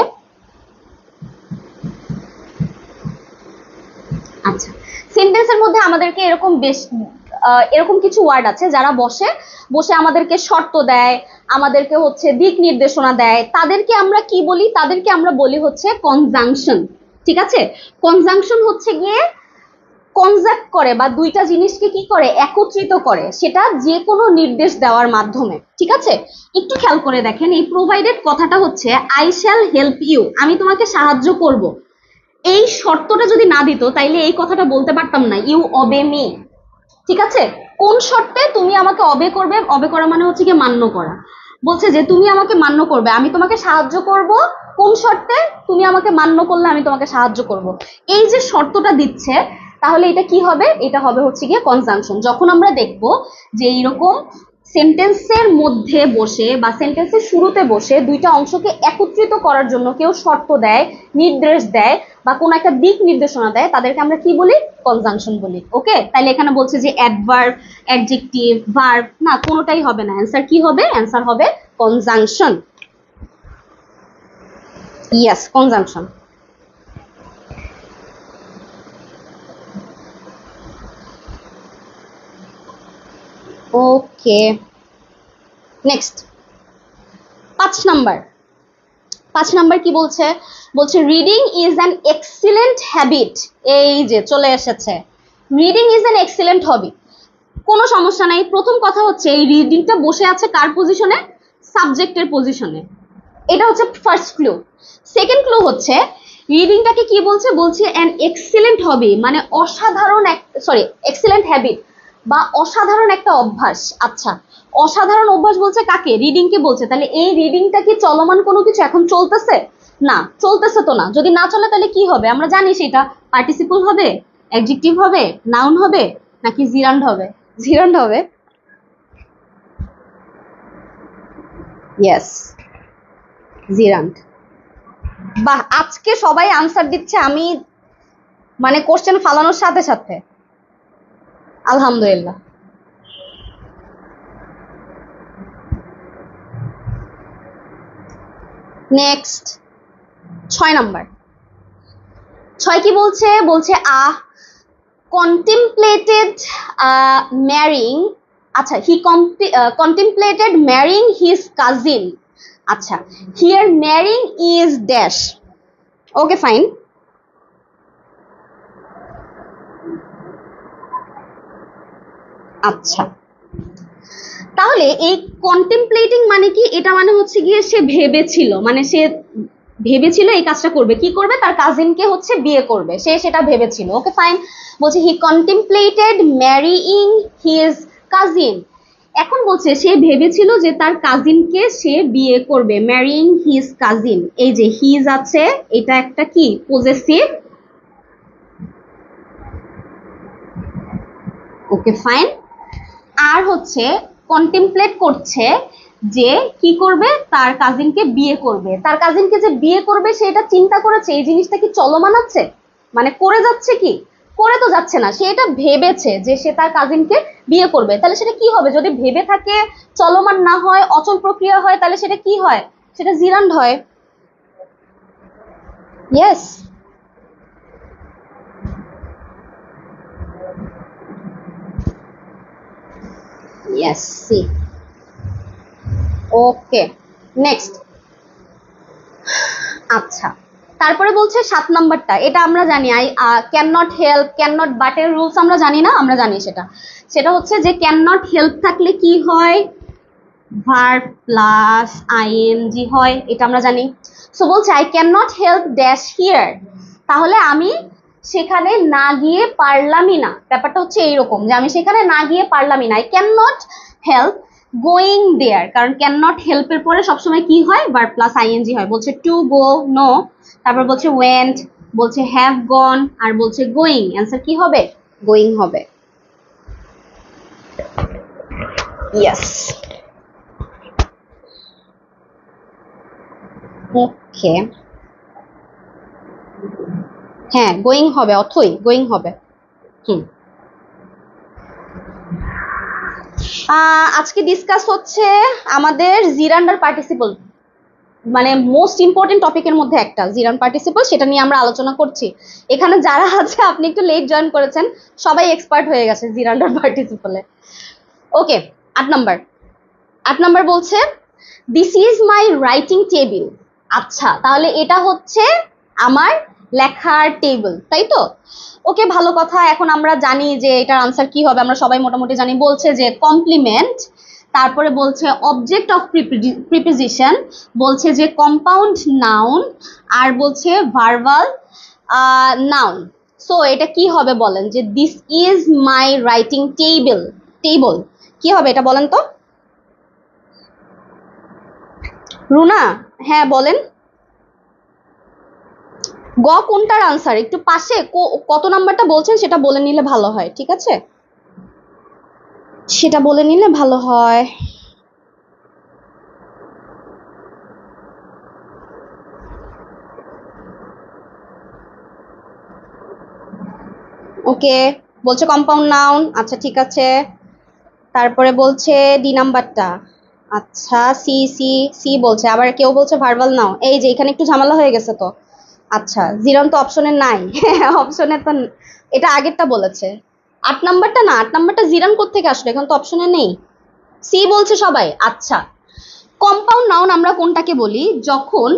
আচ্ছা সেন্টেন্সের মধ্যে আমাদেরকে এরকম কিছু ওয়ার্ড আছে যারা বসে আমাদেরকে শর্ত দেয়, আমাদেরকে হচ্ছে দিক নির্দেশনা দেয়, তাদেরকে আমরা কি বলি, তাদেরকে আমরা বলি হচ্ছে কনজাংশন। ঠিক আছে, কনজাংশন হচ্ছে গিয়ে কনজাক্ট করে বা দুইটা জিনিসকে কি করে, একত্রিত করে, সেটা যে কোনো নির্দেশ দেওয়ার মাধ্যমে। ঠিক আছে, একটু খেয়াল করে দেখেন, এই প্রোভাইডেড কথাটা হচ্ছে আই শ্যাল হেল্প ইউ, আমি তোমাকে সাহায্য করব। এই শর্তটা যদি না দিত তাইলে এই কথাটা বলতে পারতাম না, ইউ অবে মি। ঠিক আছে, কোন শর্তে তুমি আমাকে অবে করবে, অবে করা মানে হচ্ছে কি মান্য করা। বলছে যে তুমি আমাকে মান্য করবে, আমি তোমাকে সাহায্য করব, কোন শর্তে, তুমি আমাকে মান্য করলে আমি তোমাকে সাহায্য করব। এই যে শর্তটা দিচ্ছে, তাহলে এটা কি হবে, এটা হবে হচ্ছে গিয়ে কনজাংশন। যখন আমরা দেখব যে এইরকম সেন্টেন্সের মধ্যে বসে বা সেন্টেন্সের শুরুতে বসে দুইটা অংশকে একত্রিত করার জন্য কেউ শর্ত দেয়, নির্দেশ দেয় বা কোনো একটা দিক নির্দেশনা দেয়, তাদেরকে আমরা কি বলি, কনজাংশন বলি। ওকে, তাইলে এখানে বলছে যে অ্যাডভার্ব, অ্যাডজেক্টিভ, ভার্ব, না কোনোটাই হবে না, অ্যান্সার কি হবে, অ্যান্সার হবে conjunction. Yes, conjunction. Okay, next 5 number. 5 number কি বলছে, বলছে reading is an excellent habit. এই যে চলে এসেছে, reading is an excellent hobby. কোনো সমস্যা নাই। প্রথম কথা হচ্ছে এই রিডিংটা বসে আছে কার পজিশনে, সাবজেক্টের পজিশনে, এটা হচ্ছে ফার্স্ট ক্লু। সেকেন্ড ক্লু হচ্ছে রিডিংটাকে কি বলছে, বলছে অ্যান এক্সিলেন্ট হবি, মানে অসাধারণ এক্সিলেন্ট হ্যাবিট বা অসাধারণ একটা অভ্যাস। আচ্ছা, অসাধারণ অভ্যাস বলছে কাকে, রিডিংকে বলছে। তাহলে এই রিডিংটা কি চলমান কোনো কিছু, এখন চলতেছে না, চলতেছে তো না। যদি না চলে তাহলে কি হবে, আমরা জানি সেটা পার্টিসিপল হবে, অ্যাডজেক্টিভ হবে, নাউন হবে, নাকি জিরান্ড হবে, জিরান্ড হবে। ইয়েস, জিরান্ড। বাহ, আজকে সবাই আনসার দিচ্ছে, আমি মানে কোশ্চেন ফালানোর সাথে সাথে, আলহামদুলিল্লাহ। Next 6 number. 6 কি বলছে, বলছে কন্টেমপ্লেটেড ম্যারিং আচ্ছা, হি contemplated marrying his cousin. আচ্ছা, here marrying is dash. Okay, fine. আচ্ছা, তাহলে এই কন্টেমপ্লেটিং মানে কি? এটা মানে হচ্ছে গিয়ে সে ভেবেছিল, মানে সে ভেবেছিল এই কাজটা করবে, কি করবে, তার কাজিনকে হচ্ছে বিয়ে করবে, সে সেটা ভেবেছিল। ওকে ফাইন, বলছে হি কন্টেমপ্লেটেড ম্যারিইং হিজ কাজিন। এখন বলছে সে ভেবেছিল যে তার কাজিনকে সে বিয়ে করবে, ম্যারিইং হিজ কাজিন। এই যে হিজ আছে, এটা একটা কি পজেসিভ। ওকে ফাইন, আর হচ্ছে কন্টেমপ্লেট করছে যে কি করবে, তার কাজিনকে বিয়ে করবে। তার কাজিনকে যে বিয়ে করবে সেটা চিন্তা করেছে, এই জিনিসটা কি চলমান আছে, মানে করে যাচ্ছে কি? করে তো যাচ্ছে না, সে এটা ভেবেছে যে সে তার কাজিনকে বিয়ে করবে। তাহলে সেটা কি হবে? যদি ভেবে থাকে, চলমান না হয়, অচল প্রক্রিয়া হয়, তাহলে সেটা কি হয়? সেটা জিরান্ড হয়। Yes, yes, C. Okay, next. আচ্ছা, তারপরে বলছে 7 নাম্বারটা, এটা আমরা জানি, I can not help, can not but এর রুলস আমরা জানি না, আমরা জানি সেটা। সেটা হচ্ছে যে ক্যান নট হেল্প থাকলে কি হয়? ভার্ব প্লাস আইএনজি হয়, এটা আমরা জানি। সো বলছে I can not help dash here, তাহলে আমি সেখানে না গিয়ে পারলামই না। ব্যাপারটা হচ্ছে এইরকম যে আমি সেখানে না গিয়ে পারলামই না। I can not help going there, কারণ ক্যান নট হেল্পের পরে সবসময় কি হয়? ভার্ব প্লাস আইএনজি হয়। বলছে টু গো, নো, তারপর বলছে ওয়েন্ট, বলছে হ্যাভ গন, আর বলছে গোয়িং। অ্যান্সার কি হবে? গোয়িং হবে। ইয়েস, ওকে, হ্যাঁ গোয়িং হবে, অথই গোয়িং হবে। হুম, আজকে ডিসকাস হচ্ছে আমাদের জিরান্ডার পার্টিসিপল, মানে মোস্ট ইম্পর্টেন্ট টপিকের মধ্যে একটা জিরান পার্টিসিপল, সেটা নিয়ে আমরা আলোচনা করছি। এখানে যারা আছে, আপনি একটু লেট জয়েন করেছেন, সবাই এক্সপার্ট হয়ে গেছে জিরান্ডার পার্টিসিপলে। ওকে, 8 নাম্বার বলছে this is my writing table. আচ্ছা, তাহলে এটা হচ্ছে আমার লেখার টেবিল, তাই তো? ওকে, ভালো কথা। এখন আমরা জানি যে এটার আনসার কি হবে, আমরা সবাই মোটামুটি জানি। বলছে যে কমপ্লিমেন্ট, তারপরে বলছে অবজেক্ট অফ প্রিপোজিশন, বলছে যে কম্পাউন্ড নাউন, আর বলছে ভার্বাল নাউন। সো এটা কি হবে বলেন? যে this is my writing table, table কি হবে এটা বলেন তো? রুনা, হ্যাঁ বলেন। গ কোনটার আনসার? একটু পাশে কত নাম্বারটা বলছেন সেটা বলে নিলে ভালো হয়, ঠিক আছে? সেটা বলে নিলে ভালো হয়। ওকে, বলছে কম্পাউন্ড নাউন। আচ্ছা ঠিক আছে, তারপরে বলছে ডি নাম্বারটা। আচ্ছা, সি সি সি বলছে, আবার কেউ বলছে ভার্বাল নাও। এই যে এখানে একটু ঝামেলা হয়ে গেছে তো। আচ্ছা, জিরন তো অপশনে নাই। অপশনে তো এটা আগেরটা বলেছে। 8 নাম্বারটা না, 8 নাম্বারটা জিরান কোত্থেকে আসলো? এখন তো অপশনে নেই। সি বলছে সবাই। আচ্ছা, কম্পাউন্ড নাউন আমরা কোনটাকে বলি? যখন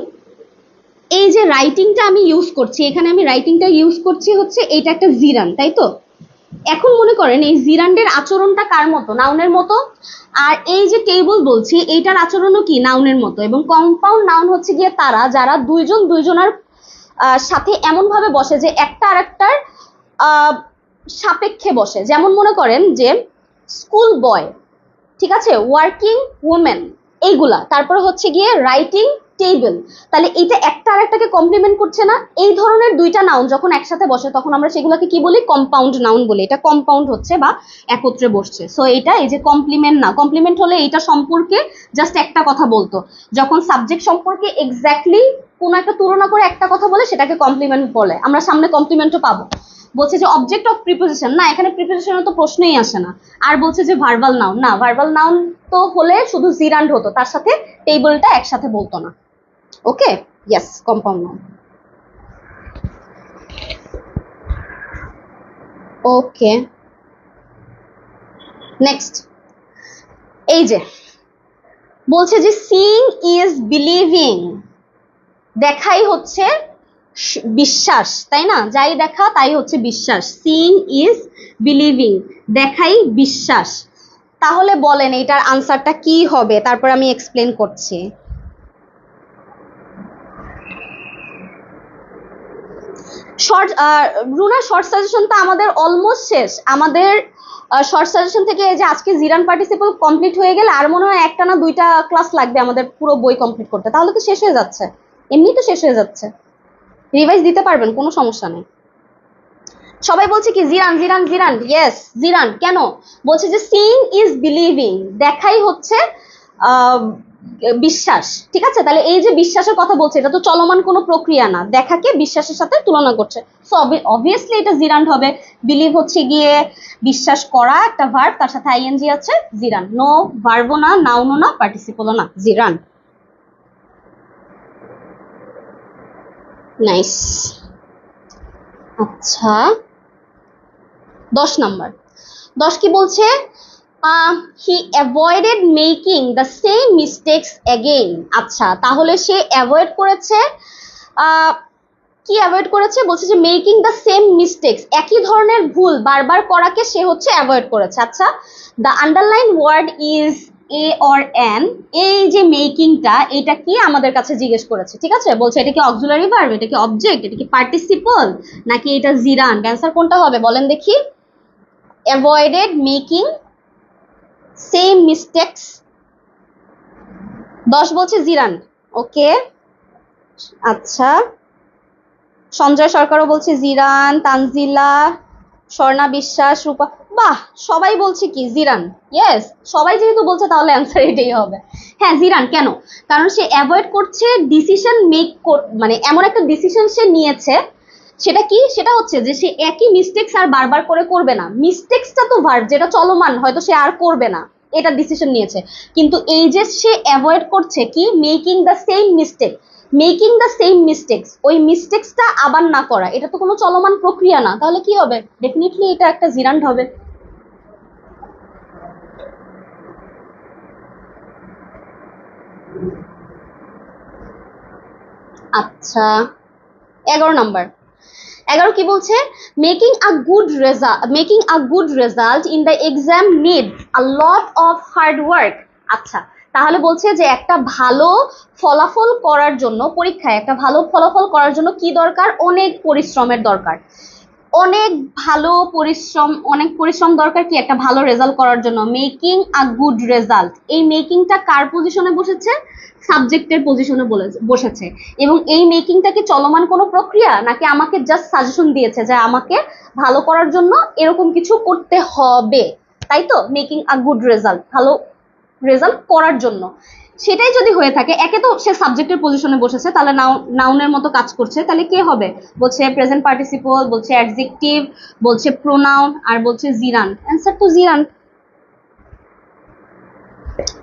এই যে রাইটিংটা আমি ইউজ করছি, এখানে আমি রাইটিংটা ইউজ করছি হচ্ছে এটা একটা জিরান, তাই তো? এখন মনে করেন এই জিরান্ডের আচরণটা কার মতো? নাউনের মতো। আর এই যে টেবল বলছি, এইটার আচরণও কি? নাউনের মতো। এবং কম্পাউন্ড নাউন হচ্ছে গিয়ে তারা যারা দুইজন দুইজনের সাথে এমন ভাবে বসে যে একটা আর একটার সাপেক্ষে বসে। যেমন মনে করেন যে স্কুল বয়, ঠিক আছে, ওয়ার্কিং ওমেন, এইগুলা। তারপরে হচ্ছে গিয়ে রাইটিং টেবিল, তাহলে এইটা একটা আর একটাকে কমপ্লিমেন্ট করছে না? এই ধরনের দুইটা নাউন যখন একসাথে বসে তখন আমরা সেগুলোকে কি বলি? কম্পাউন্ড নাউন বলি। এটা কম্পাউন্ড হচ্ছে বা একত্রে বসছে। সো এটা এই যে কমপ্লিমেন্ট না, কমপ্লিমেন্ট হলে এইটা সম্পর্কে জাস্ট একটা কথা বলতো। যখন সাবজেক্ট সম্পর্কে এক্স্যাক্টলি কোনো একটা তুলনা করে একটা কথা বলে সেটাকে কমপ্লিমেন্ট বলে। আমরা সামনে কমপ্লিমেন্টও পাবো। বলছে যে অবজেক্ট অফ প্রিপোজিশন, না এখানে প্রিপোজিশনের তো প্রশ্নই আসে না। আর বলছে যে ভার্বাল নাউন, না ভার্বাল নাউন তো হলে শুধু জিরান্ড হতো, তার সাথে টেবলটা একসাথে বলতো না। ওকে, ইয়েস, কম্পাউন্ড নাউন। ওকে, নেক্সট এই যে বলছে যে সিইং ইজ বিলিভিং, দেখাই হচ্ছে বিশ্বাস, তাই না? যাই দেখা তাই হচ্ছে বিশ্বাস। সিইং ইজ বিলিভিং, দেখাই বিশ্বাস। তাহলে বলেন এটার আনসারটা কি হবে, তারপর আমি এক্সপ্লেন করছি। শর্ট রুনা, শর্ট সাজেশনটা আমাদের অলমোস্ট শেষ। আমাদের শর্ট সাজেশন থেকে এই যে আজকে জিরান পার্টিসিপল কমপ্লিট হয়ে গেলে আর মনে হয় একটা না দুইটা ক্লাস লাগবে আমাদের পুরো বই কমপ্লিট করতে, তাহলে তো শেষ হয়ে যাচ্ছে, এমনি তো শেষ হয়ে যাচ্ছে। রিভাইজ দিতে পারবেন, কোনো সমস্যা নেই। সবাই বলছে কি জিরান জিরান জিরান, ইয়েস জিরান। কেন বলছে যে সিইং ইজ বিলিভিং, দেখাই হচ্ছে বিশ্বাস, ঠিক আছে? তাহলে এই যে বিশ্বাসের কথা বলছে, এটা তো চলমান কোনো প্রক্রিয়া না, দেখাকে বিশ্বাসের সাথে তুলনা করছে, সো অবভিয়াসলি এটা জিরান হবে। বিলিভ হচ্ছে গিয়ে বিশ্বাস করা, একটা ভার্ব, তার সাথে আইএনজি আছে, জিরান। নো ভার্বও না, নাউনও না, পার্টিসিপলও না, জিরান। নাইস। আচ্ছা 10 নাম্বার। 10 কি বলছে? He avoided making the same mistakes again. আচ্ছা, তাহলে সে অ্যাভয়েড করেছে, কি অ্যাভয়েড করেছে? বলছে যে মেকিং দ্য সেম মিস্টেকস, একই ধরনের ভুল বারবার করাকে সে হচ্ছে অ্যাভয়েড করেছে। আচ্ছা, the underline word is a or an, এই যে মেকিংটা, এটা কি আমাদের কাছে জিজ্ঞেস করেছে, ঠিক আছে? বলছে এটা কি অক্সিলারি ভার্ব, এটা কি অবজেক্ট, এটা কি পার্টিসিপল, নাকি এটা জিরান? অ্যান্সার কোনটা হবে বলেন দেখি? অ্যাভয়েডেড মেকিং সেম মিস্টেকস, 10 বলছে জিরান। ওকে, আচ্ছা সঞ্জয় সরকারও বলছে জিরান, তানজিলা, স্বর্ণা বিশ্বাস, রূপা, বাহ, সবাই বলছে কি জিরান। ইয়েস, সবাই যেহেতু বলছে তাহলে অ্যান্সার এটাই হবে। হ্যাঁ জিরান। কেন? কারণ সে অ্যাভয়েড করছে ডিসিশন মেক, মানে এমন একটা ডিসিশন সে নিয়েছে, সেটা কি? সেটা হচ্ছে যে সে একই মিস্টেক্স আর বারবার করে করবে না। মিস্টেক্সটা তো ভার্ব, যেটা চলমান, হয়তো সে আর করবে না, এটা ডিসিশন নিয়েছে। কিন্তু এই যে সে অ্যাভয়েড করছে কি, making the same mistake, making the same mistakes, ওই মিস্টেক্সটা আবার না করা, এটা তো কোনো চলমান প্রক্রিয়া না, তাহলে কি হবে? ডেফিনেটলি এটা একটা জিরান্ড হবে। আচ্ছা 11 নাম্বার। 11 কি বলছে? Making a good result in the exam need a lot of hard work. আচ্ছা, তাহলে বলছে যে একটা ভালো ফলাফল করার জন্য, পরীক্ষায় একটা ভালো ফলাফল করার জন্য কি দরকার? অনেক পরিশ্রমের দরকার। অনেক ভালো পরিশ্রম, অনেক পরিশ্রম দরকার কি একটা ভালো রেজাল্ট করার জন্য। মেকিং আ গুড রেজাল্ট, এই মেকিংটা কার পজিশনে বসেছে? সাবজেক্টের পজিশনে বসেছে। এবং এই মেকিংটা কি চলমান কোনো প্রক্রিয়া, নাকি আমাকে জাস্ট সাজেশন দিয়েছে যে আমাকে ভালো করার জন্য এরকম কিছু করতে হবে, তাই তো? মেকিং আ গুড রেজাল্ট, ভালো রেজাল্ট করার জন্য। সেটাই যদি হয়ে থাকে, একে তো সে সাবজেক্টের পজিশনে বসেছে, তাহলে নাউনের মতো কাজ করছে, তাহলে কে হবে? বলছে প্রেজেন্ট পার্টিসিপল, বলছে অ্যাডজেক্টিভ, বলছে প্রোনাউন, আর বলছে জিরান। অ্যান্সার তো জিরান।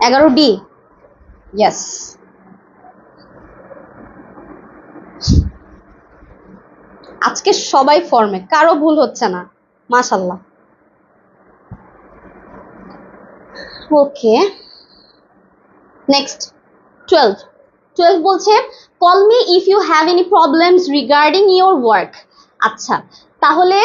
11D, yes. আজকে সবাই ফর্মে, কারো ভুল হচ্ছে না, মাশাআল্লাহ। ওকে, নেক্সট 12 বলছে call me if you have any problems regarding your work. আচ্ছা, তাহলে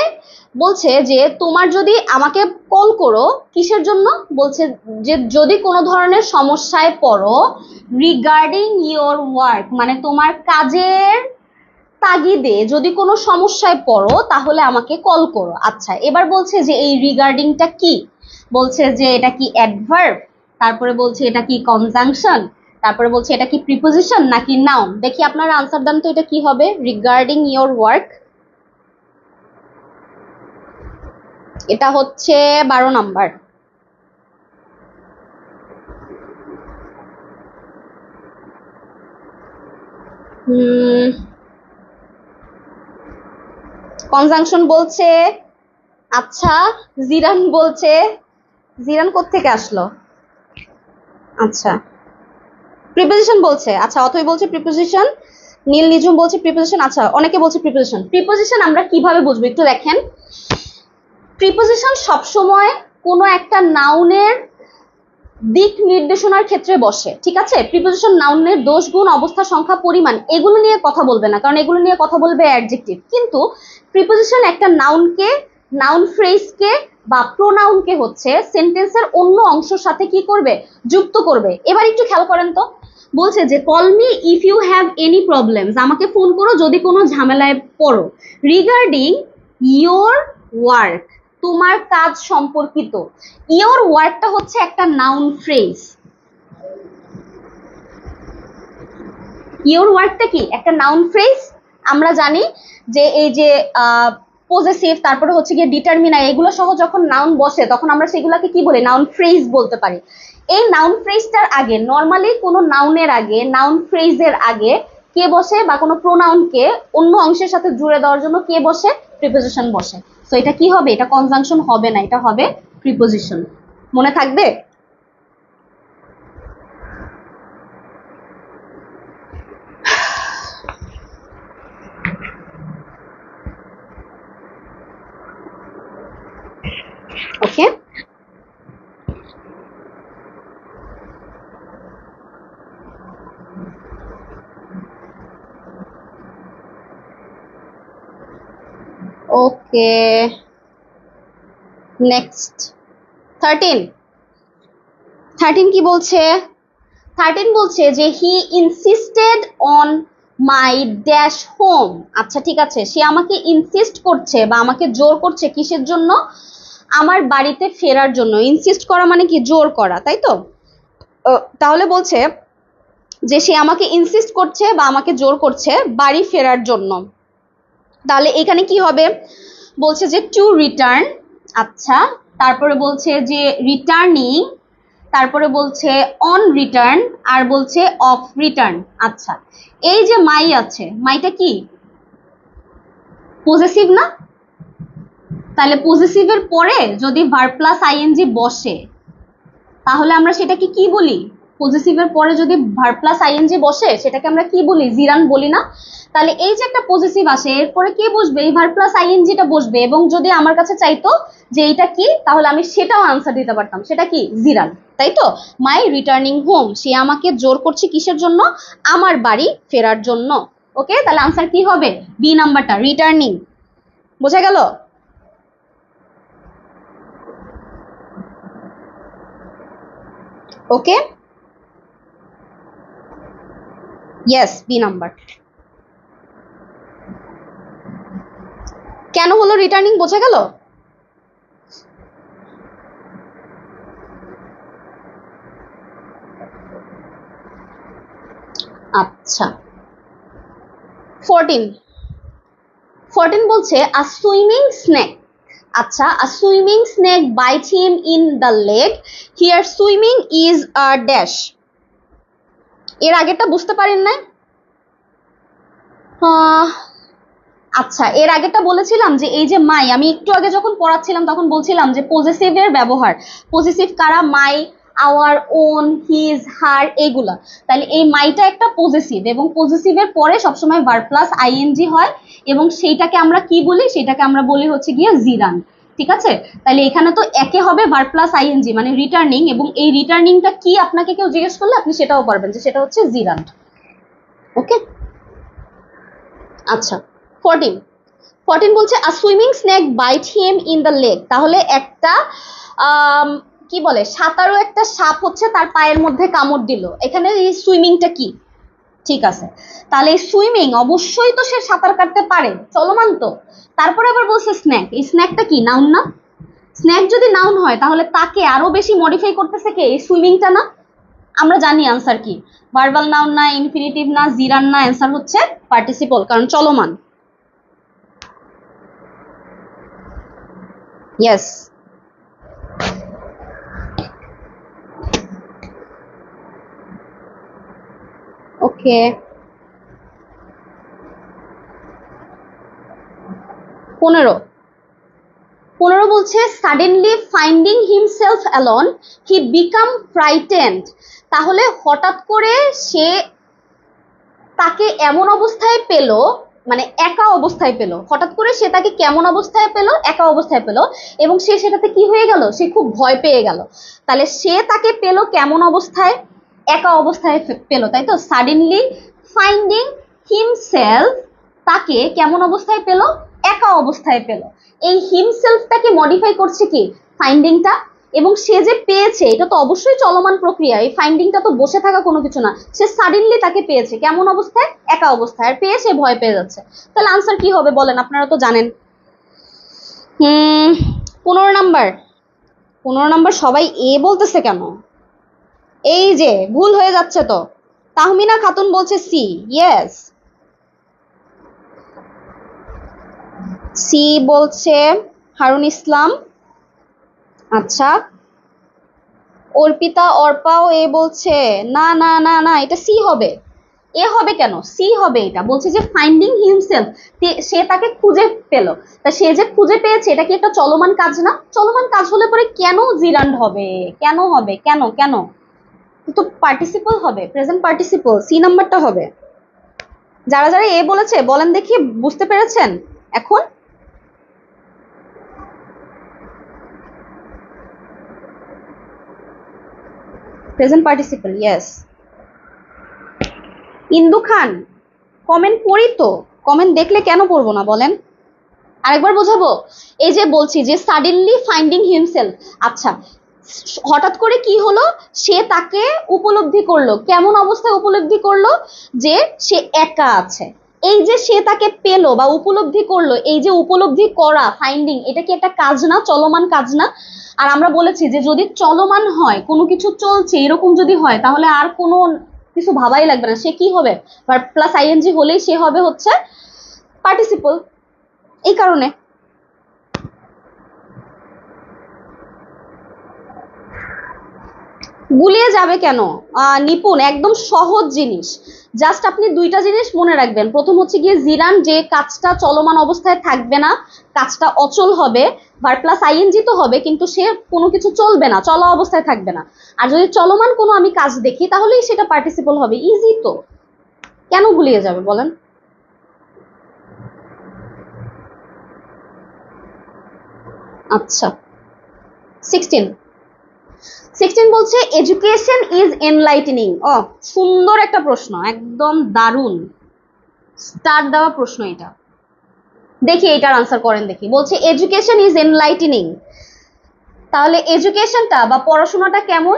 বলছে যে তোমার যদি আমাকে কল করো, কিসের জন্য? বলছে যে যদি কোনো ধরনের সমস্যায় পড়ো, রিগার্ডিং ইউর ওয়ার্ক মানে তোমার কাজের তাগিদে যদি কোনো সমস্যায় পড়ো তাহলে আমাকে কল করো। আচ্ছা, এবার বলছে যে এই রিগার্ডিংটা কি? বলছে যে এটা কি অ্যাডভার্ব, তারপরে বলছে এটা কি কনজাংশন, তারপরে বলছে এটা কি প্রিপোজিশন নাকি নাউন। দেখি আপনারা আনসার দেন তো, এটা কি হবে? রিগার্ডিং ইয়োর ওয়ার্ক, এটা হচ্ছে 12 নাম্বার। কনজাংশন বলছে। আচ্ছা, জিরান বলছে। জিরান কোত্থেকে আসলো? আচ্ছা, প্রিপোজিশন বলছে। আচ্ছা, অথই বলছে প্রিপোজিশন, নীল নিজুম বলছে প্রিপোজিশন। আচ্ছা, অনেকে বলছে প্রিপোজিশন। প্রিপোজিশন আমরা কিভাবে বুঝবো একটু দেখেন। প্রিপোজিশন সবসময় কোনো একটা নাউনের দিক নির্দেশনার ক্ষেত্রে বসে, ঠিক আছে। প্রিপোজিশন নাউনের দোষ, গুণ, অবস্থা, সংখ্যা, পরিমাণ এগুলো নিয়ে কথা বলবে না, কারণ এগুলো নিয়ে কথা বলবে অ্যাডজেক্টিভ। কিন্তু প্রিপোজিশন একটা নাউনকে, নাউন ফ্রেজকে বা প্রোনাউনকে হচ্ছে সেন্টেন্সের অন্য অংশের সাথে কি করবে, যুক্ত করবে। এবার একটু খেয়াল করেন তো, বলছে যে call me if you have any problems, আমাকে ফোন করো যদি কোনো ঝামেলায় পড়ো, রিগার্ডিং ইয়োর ওয়ার্ক, তোমার কাজ সম্পর্কিত। ইয়োর ওয়ার্কটা হচ্ছে একটা নাউন ফ্রেজ। ইয়োর ওয়ার্কটা কি একটা নাউন ফ্রেজ। আমরা জানি যে এই যে পজেসিভ, তারপরে হচ্ছে গিয়ে ডিটারমিনার, এগুলো সহ যখন নাউন বসে তখন আমরা সেগুলোকে কি বলি, নাউন ফ্রেজ বলতে পারি। এই নাউন ফ্রেজটার আগে, নর্মালি কোনো নাউনের আগে, নাউন ফ্রেজের আগে কে বসে, বা কোনো প্রোনাউনকে অন্য অংশের সাথে জুড়ে দেওয়ার জন্য কে বসে, প্রিপোজিশন বসে। তো এটা কি হবে, এটা কনজাংশন হবে না, এটা হবে প্রিপোজিশন। মনে থাকবে? ওকে, ওকে, নেক্সট 13 কি বলছে? 13 বলছে যে he insisted on my dash home. আচ্ছা ঠিক আছে, সে আমাকে ইনসিস্ট করছে বা আমাকে জোর করছে কিসের জন্য, আমার বাড়িতে ফেরার জন্য। ইনসিস্ট করা মানে কি, জোর করা, তাই তো। তাহলে বলছে যে সে আমাকে ইনসিস্ট করছে বা আমাকে জোর করছে বাড়ি ফেরার জন্য। তাহলে এখানে কি হবে, বলছে যে টু রিটার্ন, আচ্ছা, তারপরে বলছে যে রিটার্নিং, তারপরে বলছে অন রিটার্ন, আর বলছে অফ রিটার্ন। আচ্ছা, এই যে মাই আছে, মাইটা কি পজেসিভ না? তাহলে পজেসিভের পরে যদি ভার্ব প্লাস আইএনজি বসে তাহলে আমরা সেটাকে কি বলি, পজেসিভের পরে যদি ভার্ব প্লাস আইএনজি বসে সেটাকে আমরা কি বলি, জিরান বলি না? তাহলে এই যে একটা পজেসিভ আসে, এরপরে কে বসবে, এই ভার্ব প্লাস আইএনজিটা বসবে। এবং যদি আমার কাছে চাইতো যে এটা কি, তাহলে আমি সেটাও আনসার দিতে পারতাম, সেটা কি, জিরান, তাই তো। মাই রিটার্নিং হোম, সে আমাকে জোর করছে কিসের জন্য, আমার বাড়ি ফেরার জন্য। ওকে, তাহলে আনসার কি হবে, বি নাম্বারটা, রিটার্নিং। বোঝা গেল? ওকে, ইয়েস, বি নাম্বার। কেন হলো রিটার্নিং, বোঝা গেল? আচ্ছা, 14 বলছে আ সুইমিং স্নেক। আচ্ছা, a swimming snake bite him in the leg, here swimming is a dash. এর আগেরটা বুঝতে পারেন না? আচ্ছা, এর আগেটা বলেছিলাম যে এই যে মাই, আমি একটু আগে যখন পড়াচ্ছিলাম তখন বলছিলাম যে পজেসিভের ব্যবহার, পজেসিভ কারা, মাই, আওয়ার, ওন, হিজ, হার, এগুলা। তাহলে এই মাইটা একটা পজেসিভ, এবং পজেসিভের পরে সবসময় ভার্ব প্লাস আইএনজি হয়, এবং সেইটাকে আমরা কি বলি, সেটাকে আমরা বলি হচ্ছে গিয়ে জিরান, ঠিক আছে। তাহলে এখানে তো একে হবে ভার্ব প্লাস আইএনজি মানে রিটার্নিং, এবং এই রিটার্নিংটা কি আপনাকে কেউ জিজ্ঞেস করলে আপনি সেটাও পারবেন যে সেটা হচ্ছে জিরান। ওকে, আচ্ছা, 14 বলছে a swimming snake bite him in the leg. তাহলে একটা কি বলে, সাঁতারু একটা সাপ হচ্ছে তার পায়ের মধ্যে কামড় দিল। এখানে এই সুইমিংটা কি, ঠিক আছে। তাহলে এই সুইমিং অবশ্যই তো সে সাঁতার কাটতে পারে, চলমান তো। তারপরে আবার বলছে স্ন্যাক, এই স্ন্যাকটা কি, নাউন না? স্ন্যাক যদি নাউন হয় তাহলে তাকে আরো বেশি মডিফাই করতেছে কে, এই সুইমিংটা না? আমরা জানি আনসার কি, ভার্বাল নাউন না, ইনফিনিটিভ না, জিরান না, অ্যান্সার হচ্ছে পার্টিসিপল, কারণ চলমান। ইয়েস, ওকে। 15 বলছে সাডেনলি ফাইন্ডিং হিমসেলফ অ্যালোন হি বিকাম ফ্রাইটেন্ড। তাহলে হঠাৎ করে সে তাকে এমন অবস্থায় পেল মানে একা অবস্থায় পেল, হঠাৎ করে সে তাকে কেমন অবস্থায় পেল, একা অবস্থায় পেল, এবং সে সেটাতে কি হয়ে গেল, সে খুব ভয় পেয়ে গেল। তাহলে সে তাকে পেল কেমন অবস্থায়, একা অবস্থায় পেল, তাই তো। সাডেনলি ফাইন্ডিং হিমসেলফ, তাকে কেমন অবস্থায় পেল, একা অবস্থায় পেল। এই হিমসেলফটাকে মডিফাই করছে কি, ফাইন্ডিংটা, এবং সে যে পেয়েছে এটা তো অবশ্যই চলমান প্রক্রিয়া, এই ফাইন্ডিংটা তো বসে থাকা কোনো কিছু না। সে সাডেনলি তাকে পেয়েছে কেমন অবস্থায়, একা অবস্থায়, আর পেয়ে সে ভয় পেয়ে যাচ্ছে। তাহলে আনসার কি হবে বলেন, আপনারা তো জানেন। 15 নাম্বার, 15 নাম্বার সবাই এ বলতেছে কেন, এই যে ভুল হয়ে যাচ্ছে তো। তাহমিনা খাতুন বলছে সি, ইয়েস সি বলছে হারুন ইসলাম। আচ্ছা, অর্পিতা অর্পাও এ বলছে না না না না, এটা সি হবে। এ হবে কেন, সি হবে। এটা বলছে যে ফাইন্ডিং হিমসেলফ, সে তাকে খুঁজে পেল। তা সে যে খুঁজে পেয়েছে এটা কি একটা চলমান কাজ না? চলমান কাজ হলে পরে কেন জিরান্ড হবে, কেন হবে, কেন কেন, তো পার্টিসিপল হবে, প্রেজেন্ট পার্টিসিপল, সি নাম্বারটা হবে। যারা যারা এ বলেছে বলেন দেখি, বুঝতে পেরেছেন এখন? Present participle, yes. Indu Khan, comment পড়ি তো, কমেন্ট দেখলে কেন পড়বো না বলেন? আরেকবার বোঝাবো? এই যে বলছি যে সাডেনলি ফাইন্ডিং হিমসেলফ, আচ্ছা হঠাৎ করে কি হলো, সে তাকে উপলব্ধি করলো, কেমন অবস্থায় উপলব্ধি করলো, যে সে একা আছে। এই যে সে তাকে পেলো বা উপলব্ধি করলো, এই যে উপলব্ধি করা, ফাইন্ডিং, এটা কি একটা কাজ না, চলমান কাজ না? আর আমরা বলেছি যে যদি চলমান হয়, কোনো কিছু চলছে এরকম যদি হয়, তাহলে আর কোনো কিছু ভাবাই লাগবে না, সে কি হবে, ভার্ব প্লাস আইএনজি হলেই সে হবে হচ্ছে পার্টিসিপল। এই কারণে গুলিয়ে যাবে কেন নিপুণ, একদম সহজ জিনিস। জাস্ট আপনি দুইটা জিনিস মনে রাখবেন। প্রথম হচ্ছে গিয়ে জিরান, যে কাজটা চলমান অবস্থায় থাকবে না, কাজটা অচল হবে, ভার্ব প্লাস আইএনজি তো হবে, কিন্তু সে কোনো কিছু চলবে না, চলা অবস্থায় থাকবে না। আর যদি চলমান কোনো আমি কাজ দেখি তাহলেই সেটা পার্টিসিপল হবে। ইজি তো, কেন গুলিয়ে যাবে বলেন? আচ্ছা, 16 বলছে এডুকেশন ইজ এনলাইটেনিং। ও সুন্দর একটা প্রশ্ন, একদম দারুণ স্টার দেওয়া প্রশ্ন এটা। দেখি এটার আনসার করেন দেখি। বলছে এডুকেশন ইজ এনলাইটেনিং, তাহলে এডুকেশনটা বা পড়াশোনাটা কেমন,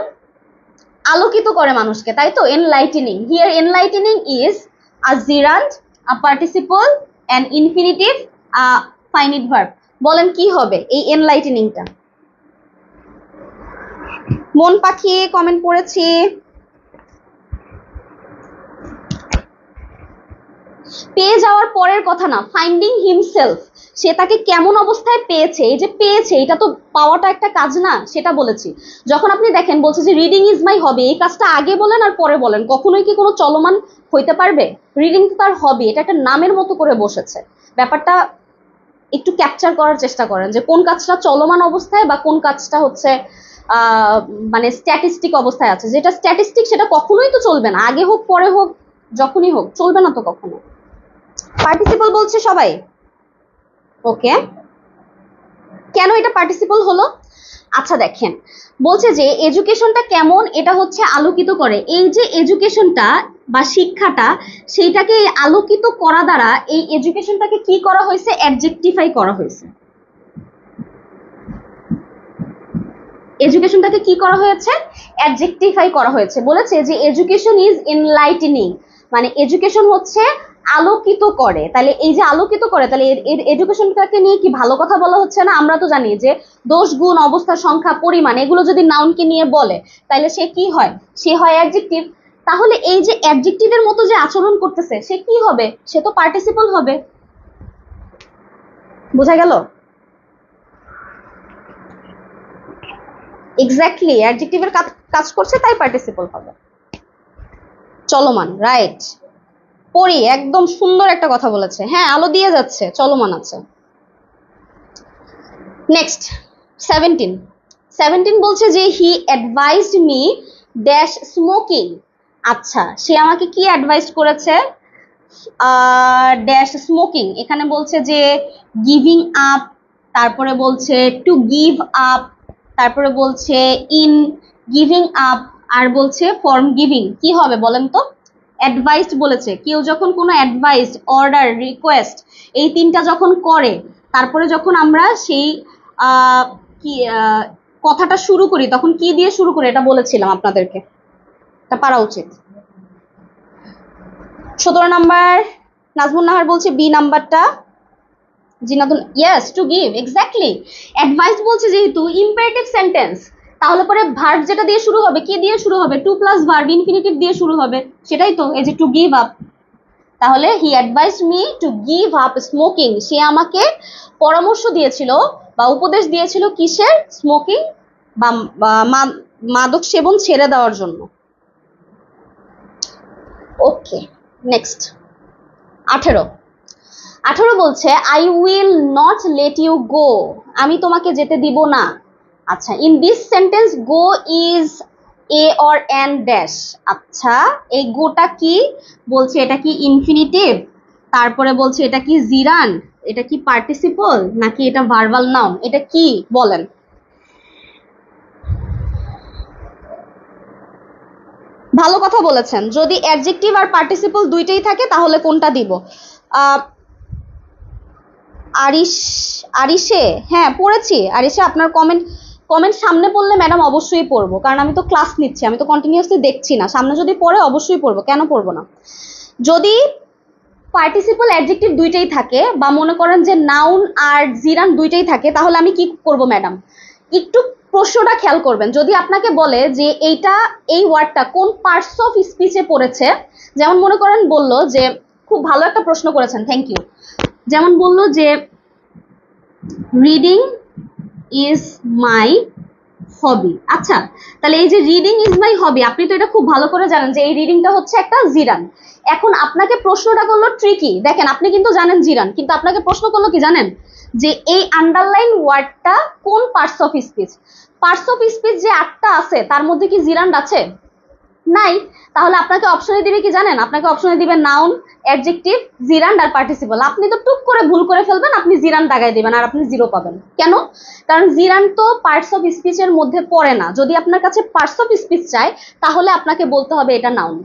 আলোকিত করে মানুষকে, তাই তো। Enlightening, here enlightening is a gerund, a participle, an infinitive, a finite verb. বলেন কি হবে এই এনলাইটেনিংটা? মন পাখি কমেন্ট করেছি। পেয়ে যাওয়ার পরের কথা না, ফাইন্ডিং হিমসেলফ, সে তাকে কেমন অবস্থায় পেয়েছে, এই যে পেয়েছে এটা তো পাওয়াটা একটা কাজ না, সেটা বলেছি। যখন আপনি দেখেন বলছে যে রিডিং ইজ মাই হবি, এই কাজটা আগে বলেন আর পরে বলেন, কখনোই কি কোনো চলমান হইতে পারবে? রিডিং তো তার হবি, এটা একটা নামের মতো করে বসেছে। ব্যাপারটা একটু ক্যাপচার করার চেষ্টা করেন যে কোন কাজটা চলমান অবস্থায় বা কোন কাজটা হচ্ছে মানে স্ট্যাটিস্টিক অবস্থায় আছে। যেটা স্ট্যাটিস্টিক সেটা কখনোই তো চলবে না, আগে হোক পরে হোক যখনই হোক চলবে না তো কখনো। পার্টিসিপল বলছে সবাই, ওকে। কেন এটা পার্টিসিপল হলো? আচ্ছা দেখেন, বলছে যে এডুকেশনটা কেমন, এটা হচ্ছে আলোকিত করে। এই যে এডুকেশনটা বা শিক্ষাটা, সেইটাকে আলোকিত করা দ্বারা এই এডুকেশনটাকে কি করা হয়েছে, অ্যাডজেক্টিফাই করা হয়েছে। এডুকেশনটাকে কি করা হয়েছে, অ্যাডজেক্টিফাই করা হয়েছে। বলেছে যে এডুকেশন ইজ এনলাইটেনিং, মানে এডুকেশন হচ্ছে আলোকিত করে। তাহলে এই যে আলোকিত করে, তাহলে এডুকেশনটাকে নিয়ে কি ভালো কথা বলা হচ্ছে না? আমরা তো জানি যে দোষ, গুণ, অবস্থা, সংখ্যা, পরিমাণ, এগুলো যদি নাউনকে নিয়ে বলে তাহলে সে কি হয়, সে হয় অ্যাডজেক্টিভ। তাহলে এই যে অ্যাডজেক্টিভের মতো যে আচরণ করতেছে সে কি হবে, সে তো পার্টিসিপল হবে। বোঝা গেল? এক্স্যাক্টলি, অ্যাডজেক্টিভের কাজ করছে তাই পার্টিসিপল হবে। চলমান, রাইট। পড়ি, একদম সুন্দর একটা কথা বলেছে। হ্যাঁ, আলো দিয়ে যাচ্ছে, চলমান আছে। নেক্সট 17 বলছে যে হি অ্যাডভাইসড মি ড্যাশ স্মোকিং। আচ্ছা, সে আমাকে কি অ্যাডভাইস করেছে, ড্যাশ স্মোকিং, এখানে বলছে যে গিভিং আপ, তারপরে বলছে টু গিভ আপ, তারপরে বলছে ইন গিভিং আপ, আর বলছে ফর্ম গিভিং। কি হবে বলেন তো? অ্যাডভাইসড বলেছে, কেউ যখন কোনো অ্যাডভাইস, অর্ডার, রিকোয়েস্ট এই তিনটা যখন করে, তারপরে যখন আমরা সেই কি কথাটা শুরু করি, তখন কি দিয়ে শুরু করি এটা বলেছিলাম আপনাদেরকে, এটা পারা উচিত। 17 নাম্বার নাজমুন নাহার বলছে বি নাম্বারটা। Zinatul, yes, to give, exactly. Advice বলছে যেহেতু ইম্পারেটিভ সেন্টেন্স, তাহলে পরে ভার্ব যেটা দিয়ে শুরু হবে, কি দিয়ে শুরু হবে? টু প্লাস ভার্ব, ইনফিনিটিভ দিয়ে শুরু হবে, সেটাই তো, এই যে টু গিভ আপ। তাহলে he advised me to give up smoking, সে আমাকে পরামর্শ দিয়েছিল বা উপদেশ দিয়েছিল কিসের? স্মোকিং বা মাদক সেবন ছেড়ে দেওয়ার জন্য। ওকে, নেক্সট 18 বলছে I will not let you go, আমি তোমাকে যেতে দিব না। আচ্ছা, in this sentence go is a or an dash. আচ্ছা, এই গোটা কি বলছে? এটা কি ইনফিনিটিভ? তারপরে বলছে এটা কি জিরান, এটা কি পার্টিসিপল, নাকি এটা ভার্বাল নাউন? এটা কি বলেন? ভালো কথা বলেছেন, যদি অ্যাডজেক্টিভ আর পার্টিসিপল দুইটাই থাকে তাহলে কোনটা দিব? আরিশে, হ্যাঁ পড়েছি। আরিশে, আপনার কমেন্ট সামনে পড়লে ম্যাডাম অবশ্যই পড়বো, কারণ আমি তো ক্লাস নিচ্ছি, আমি তো কন্টিনিউয়াসলি দেখছি না। সামনে যদি পড়ে অবশ্যই পড়বো, কেন পড়বো না? যদি পার্টিসিপল অ্যাডজেক্টিভ দুইটাই থাকে, বা মনে করেন যে নাউন আর জিরান দুইটাই থাকে, তাহলে আমি কি করব ম্যাডাম? একটু প্রশ্নটা খেয়াল করবেন। যদি আপনাকে বলে যে এই ওয়ার্ডটা কোন পার্টস অফ স্পিচে পড়েছে, যেমন মনে করেন বলল যে, খুব ভালো একটা প্রশ্ন করেছেন, থ্যাংক ইউ। যেমন বলল যে রিডিং ইজ মাই হবি। আচ্ছা, তাহলে এই যে রিডিং ইজ মাই হবি, আপনি তো এটা খুব ভালো করে জানেন যে এই রিডিংটা হচ্ছে একটা জিরান। এখন আপনাকে প্রশ্নটা করলো ট্রিকি, দেখেন আপনি কিন্তু জানেন জিরান, কিন্তু আপনাকে প্রশ্ন করলো কি জানেন? যে এই আন্ডারলাইন ওয়ার্ডটা কোন parts of speech? Parts of speech যে 8টা আছে, তার মধ্যে কি জিরান আছে? নাই। তাহলে আপনাকে অপশনে দিবে কি জানেন? আপনাকে অপশনে দিবে নাউন, অ্যাডজেক্টিভ, জিরান্ড আর পার্টিসিপল। আপনি তো টুক করে ভুল করে ফেলবেন, আপনি জিরান্ড দাগাই দিবেন আর আপনি 0 পাবেন। কেন? কারণ জিরান্ড তো পার্টস অফ স্পিচের মধ্যে পড়ে না। যদি আপনার কাছে পার্টস অফ স্পিচ চায়, তাহলে আপনাকে বলতে হবে এটা নাউন।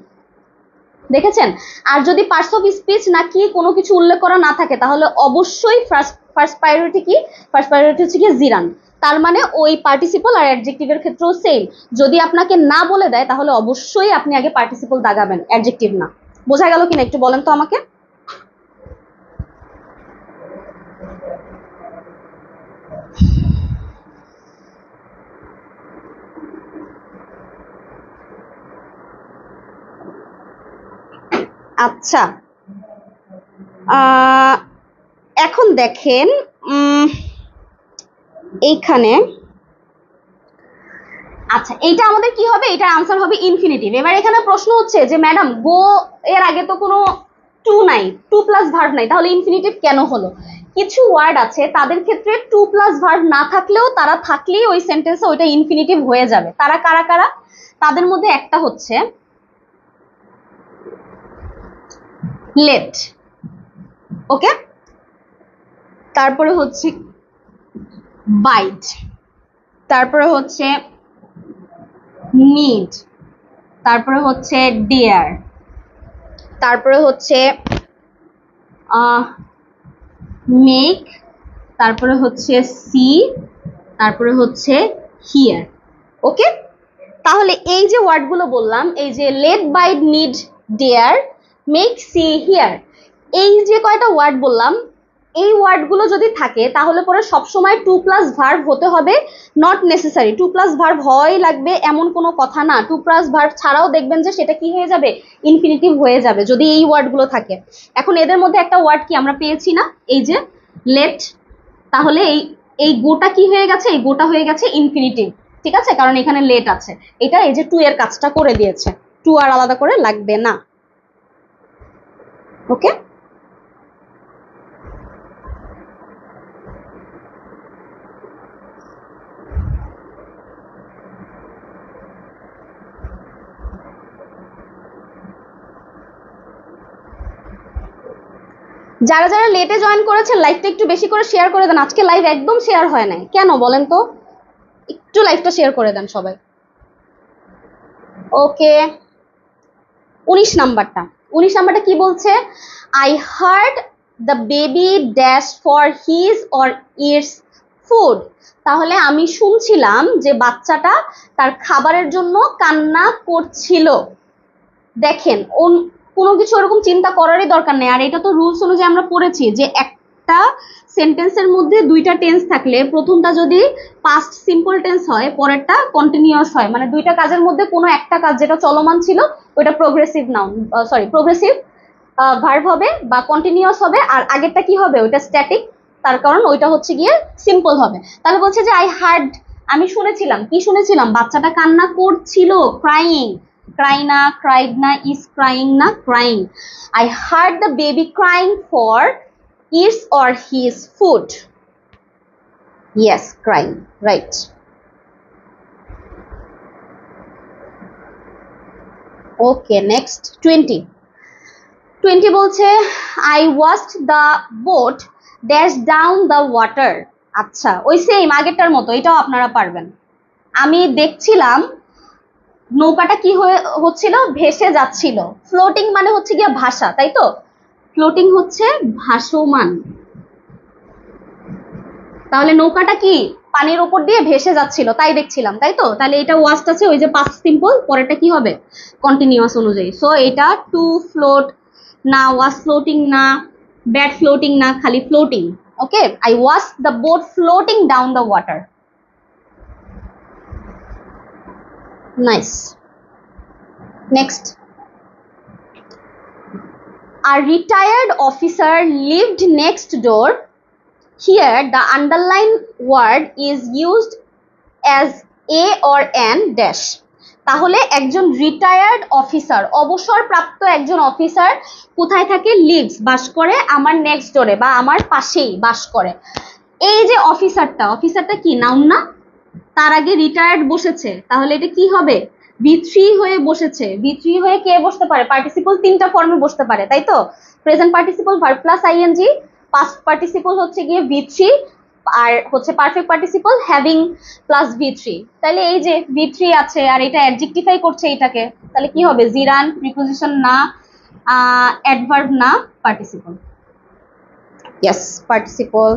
দেখেছেন? আর যদি পার্টস অফ স্পিচ নাকি কোনো কিছু উল্লেখ করা না থাকে, তাহলে অবশ্যই ফার্স্ট প্রায়োরিটি কি? ফার্স্ট প্রায়োরিটি হচ্ছে কি জিরান। তার মানে ওই পার্টিসিপল আর অ্যাডজেক্টিভের ক্ষেত্রেও সেম। যদি আপনাকে না বলে দেয়, তাহলে অবশ্যই আপনি আগে পার্টিসিপল দাগাবেন, অ্যাডজেক্টিভ না। বোঝা গেল কিনা একটু বলেন তো আমাকে? আচ্ছা, এখন দেখেন এইখানে, আচ্ছা এইটা আমাদের কি হবে? এটার আনসার হবে ইনফিনিটিভ। এবার এখানে প্রশ্ন হচ্ছে যে ম্যাডাম গো এর আগে তো কোনো টু নাই, টু প্লাস ভার্ব নাই, তাহলে ইনফিনিটিভ কেন হলো? কিছু ওয়ার্ড আছে তাদের ক্ষেত্রে টু প্লাস ভার্ব না থাকলেও, তারা থাকলেই ওই সেন্টেন্সে ওইটা ইনফিনিটিভ হয়ে যাবে। তারা কারা কারা? তাদের মধ্যে একটা হচ্ছে লেট, ওকে, তারপরে হচ্ছে বাইট, তারপরে হচ্ছে নিড, তারপরে হচ্ছে ডিয়ার, তারপরে হচ্ছে মেক, তারপরে হচ্ছে সি, তারপরে হচ্ছে হিয়ার। ওকে, তাহলে এই যে ওয়ার্ডগুলো বললাম, এই যে let, bite, need, dear, make, see, here, এই যে কয়টা ওয়ার্ড বললাম, এই ওয়ার্ডগুলো যদি থাকে তাহলে পরে সবসময় টু প্লাস ভার্ব হতে হবে? Not necessary. To plus verb হওয়াই লাগবে এমন কোনো কথা না। টু প্লাস ভার্ব ছাড়াও দেখবেন যে সেটা কি হয়ে যাবে? ইনফিনিটিভ হয়ে যাবে, যদি এই ওয়ার্ডগুলো থাকে। এখন এদের মধ্যে একটা ওয়ার্ড কি আমরা পেয়েছি না? এই যে লেট, তাহলে এই গোটা কি হয়ে গেছে? এই গোটা হয়ে গেছে ইনফিনিটিভ, ঠিক আছে, কারণ এখানে লেট আছে। এটা এই যে টু এর কাজটা করে দিয়েছে, টু আর আলাদা করে লাগবে না। ওকে, যারা যারা লেটে জয়েন করেছেন লাইভটা একটু বেশি করে শেয়ার করে দেন। আজকে লাইভ একদম শেয়ার হয় নাই কেন বলেন তো, একটু লাইভটা শেয়ার করে দেন সবাই। ওকে, 19 নাম্বারটা কি বলছে? I hard the baby dash for his or it's food. তাহলে আমি শুনছিলাম যে বাচ্চাটা তার খাবারের জন্য কান্না করছিল। দেখেন কোনো কিছু ওরকম চিন্তা করারই দরকার নেই। আর এটা তো রুলস অনুযায়ী আমরা পড়েছি যে একটা সেন্টেন্সের মধ্যে দুইটা টেন্স থাকলে প্রথমটা যদি পাস্ট সিম্পল টেন্স হয়, পরেরটা কন্টিনিউয়াস হয়, মানে দুইটা কাজের মধ্যে কোনো একটা কাজ যেটা চলমান ছিল ওইটা প্রোগ্রেসিভ প্রোগ্রেসিভ ভার্ব হবে বা কন্টিনিউয়াস হবে, আর আগেরটা কি হবে, ওইটা স্ট্যাটিক, তার কারণ ওইটা হচ্ছে গিয়ে সিম্পল হবে। তাহলে বলছে যে আই হার্ড, আমি শুনেছিলাম, কি শুনেছিলাম? বাচ্চাটা কান্না করছিল, ক্রাইং, ক্রাই না, ক্রাইড না, ইজ ক্রাইং না, crying. I hard the baby crying for its or his food. Yes, crying, right. Okay, next 20 বলছে I watched the boat dash down the water. আচ্ছা, ওই সেম আগেরটার মতো, এটাও আপনারা পারবেন। আমি দেখছিলাম নৌকাটা কি হচ্ছিল, ভেসে যাচ্ছিল। ফ্লোটিং মানে হচ্ছে গিয়ে ভাষা, তাই তো? ফ্লোটিং হচ্ছে ভাসমান। তাহলে নৌকাটা কি পানির উপর দিয়ে ভেসে যাচ্ছিল, তাই দেখছিলাম, তাই তো? তাহলে এটা ওয়াস্ট আছে, ওই যে পাস্ট সিম্পল, পরেরটা কি হবে, কন্টিনিউয়াস অনুযায়ী। সো এটা টু ফ্লোট না, ওয়াজ ফ্লোটিং না, ব্যাড ফ্লোটিং না, খালি floating. Okay, I watch the boat floating down the water. Nice. Next, a retired officer lived next door. Here the underlined word is used as a or an dash. তাহলে একজন রিটায়ার্ড অফিসার, অবসরপ্রাপ্ত একজন অফিসার কোথায় থাকে? লিভস, বাস করে আমার নেক্সট ডোরে বা আমার পাশেই বাস করে। এই যে অফিসারটা কি নাউন না? তার আগে রিটায়ার্ড বসেছে, তাহলে এটা কি হবে? V3 হয়ে বসেছে। V3 হয়ে কে বসতে পারে? পার্টিসিপল তিনটা ফর্মে বসতে পারে, তাই তো? Present participle verb plus ING, past participle হচ্ছে গিয়ে V3, আর হচ্ছে perfect participle having plus V3। তাহলে এই যে V3 আছে আর এটা অ্যাডজেক্টিফাই করছে এটাকে, তাহলে কি হবে? জিরান, প্রিপোজিশন না, অ্যাডভার্ব না, participle. Yes, participle.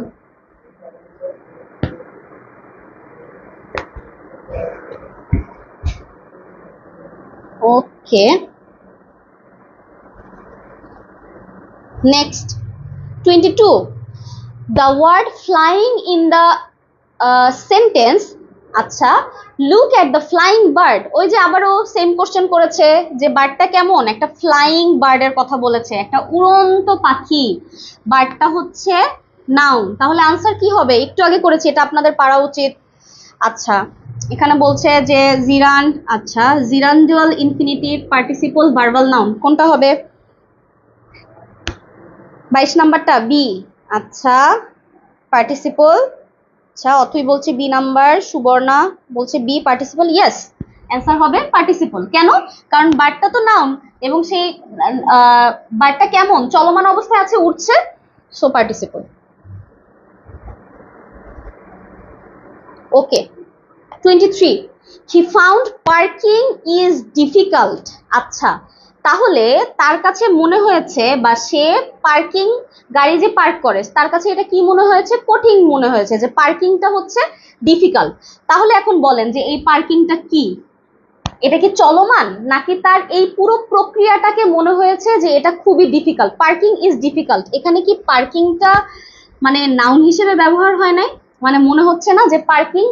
Okay. Next, 22. The word flying in the sentence. আচ্ছা, look at the flying bird. ওই যে আবারও সেম কোশ্চেন করেছে যে বার্ডটা কেমন, একটা ফ্লাইং বার্ডের কথা বলেছে, একটা উড়ন্ত পাখি। বার্ডটা হচ্ছে নাউন, তাহলে আনসার কি হবে? একটু আগে করেছি, এটা আপনাদের পারা উচিত। আচ্ছা, এখানে বলছে যে জিরান্ড, আচ্ছা জিরান্ডুয়াল ইনফিনিটিভ পার্টিসিপল ভার্বাল নাউন, কোনটা হবে? 22 নাম্বারটা বি। আচ্ছা, পার্টিসিপল। আচ্ছা, অথই বলছে বি নাম্বার, সুবর্ণা বলছে বি পার্টিসিপল। ইয়েস, অ্যান্সার হবে পার্টিসিপল। কেন? কারণ বার্ডটা তো নাউন এবং সেই বার্ডটা কেমন, চলমান অবস্থায় আছে, উঠছে, so participle. Okay, 23. He found parking is difficult. আচ্ছা, তাহলে তার কাছে মনে হয়েছে, বা সে পার্কিং, গাড়ি যে পার্ক করে তার কাছে এটা কি মনে হয়েছে? কঠিন মনে হয়েছে, যে পার্কিংটা হচ্ছে ডিফিকাল্ট। তাহলে এখন বলেন যে এই পার্কিংটা কি? এটা কি চলমান, নাকি তার এই পুরো প্রক্রিয়াটাকে মনে হয়েছে যে এটা খুবই ডিফিকাল্ট? পার্কিং ইজ ডিফিকাল্ট, এখানে কি পার্কিংটা মানে নাউন হিসেবে ব্যবহার হয় নাই? মানে মনে হচ্ছে না যে পার্কিং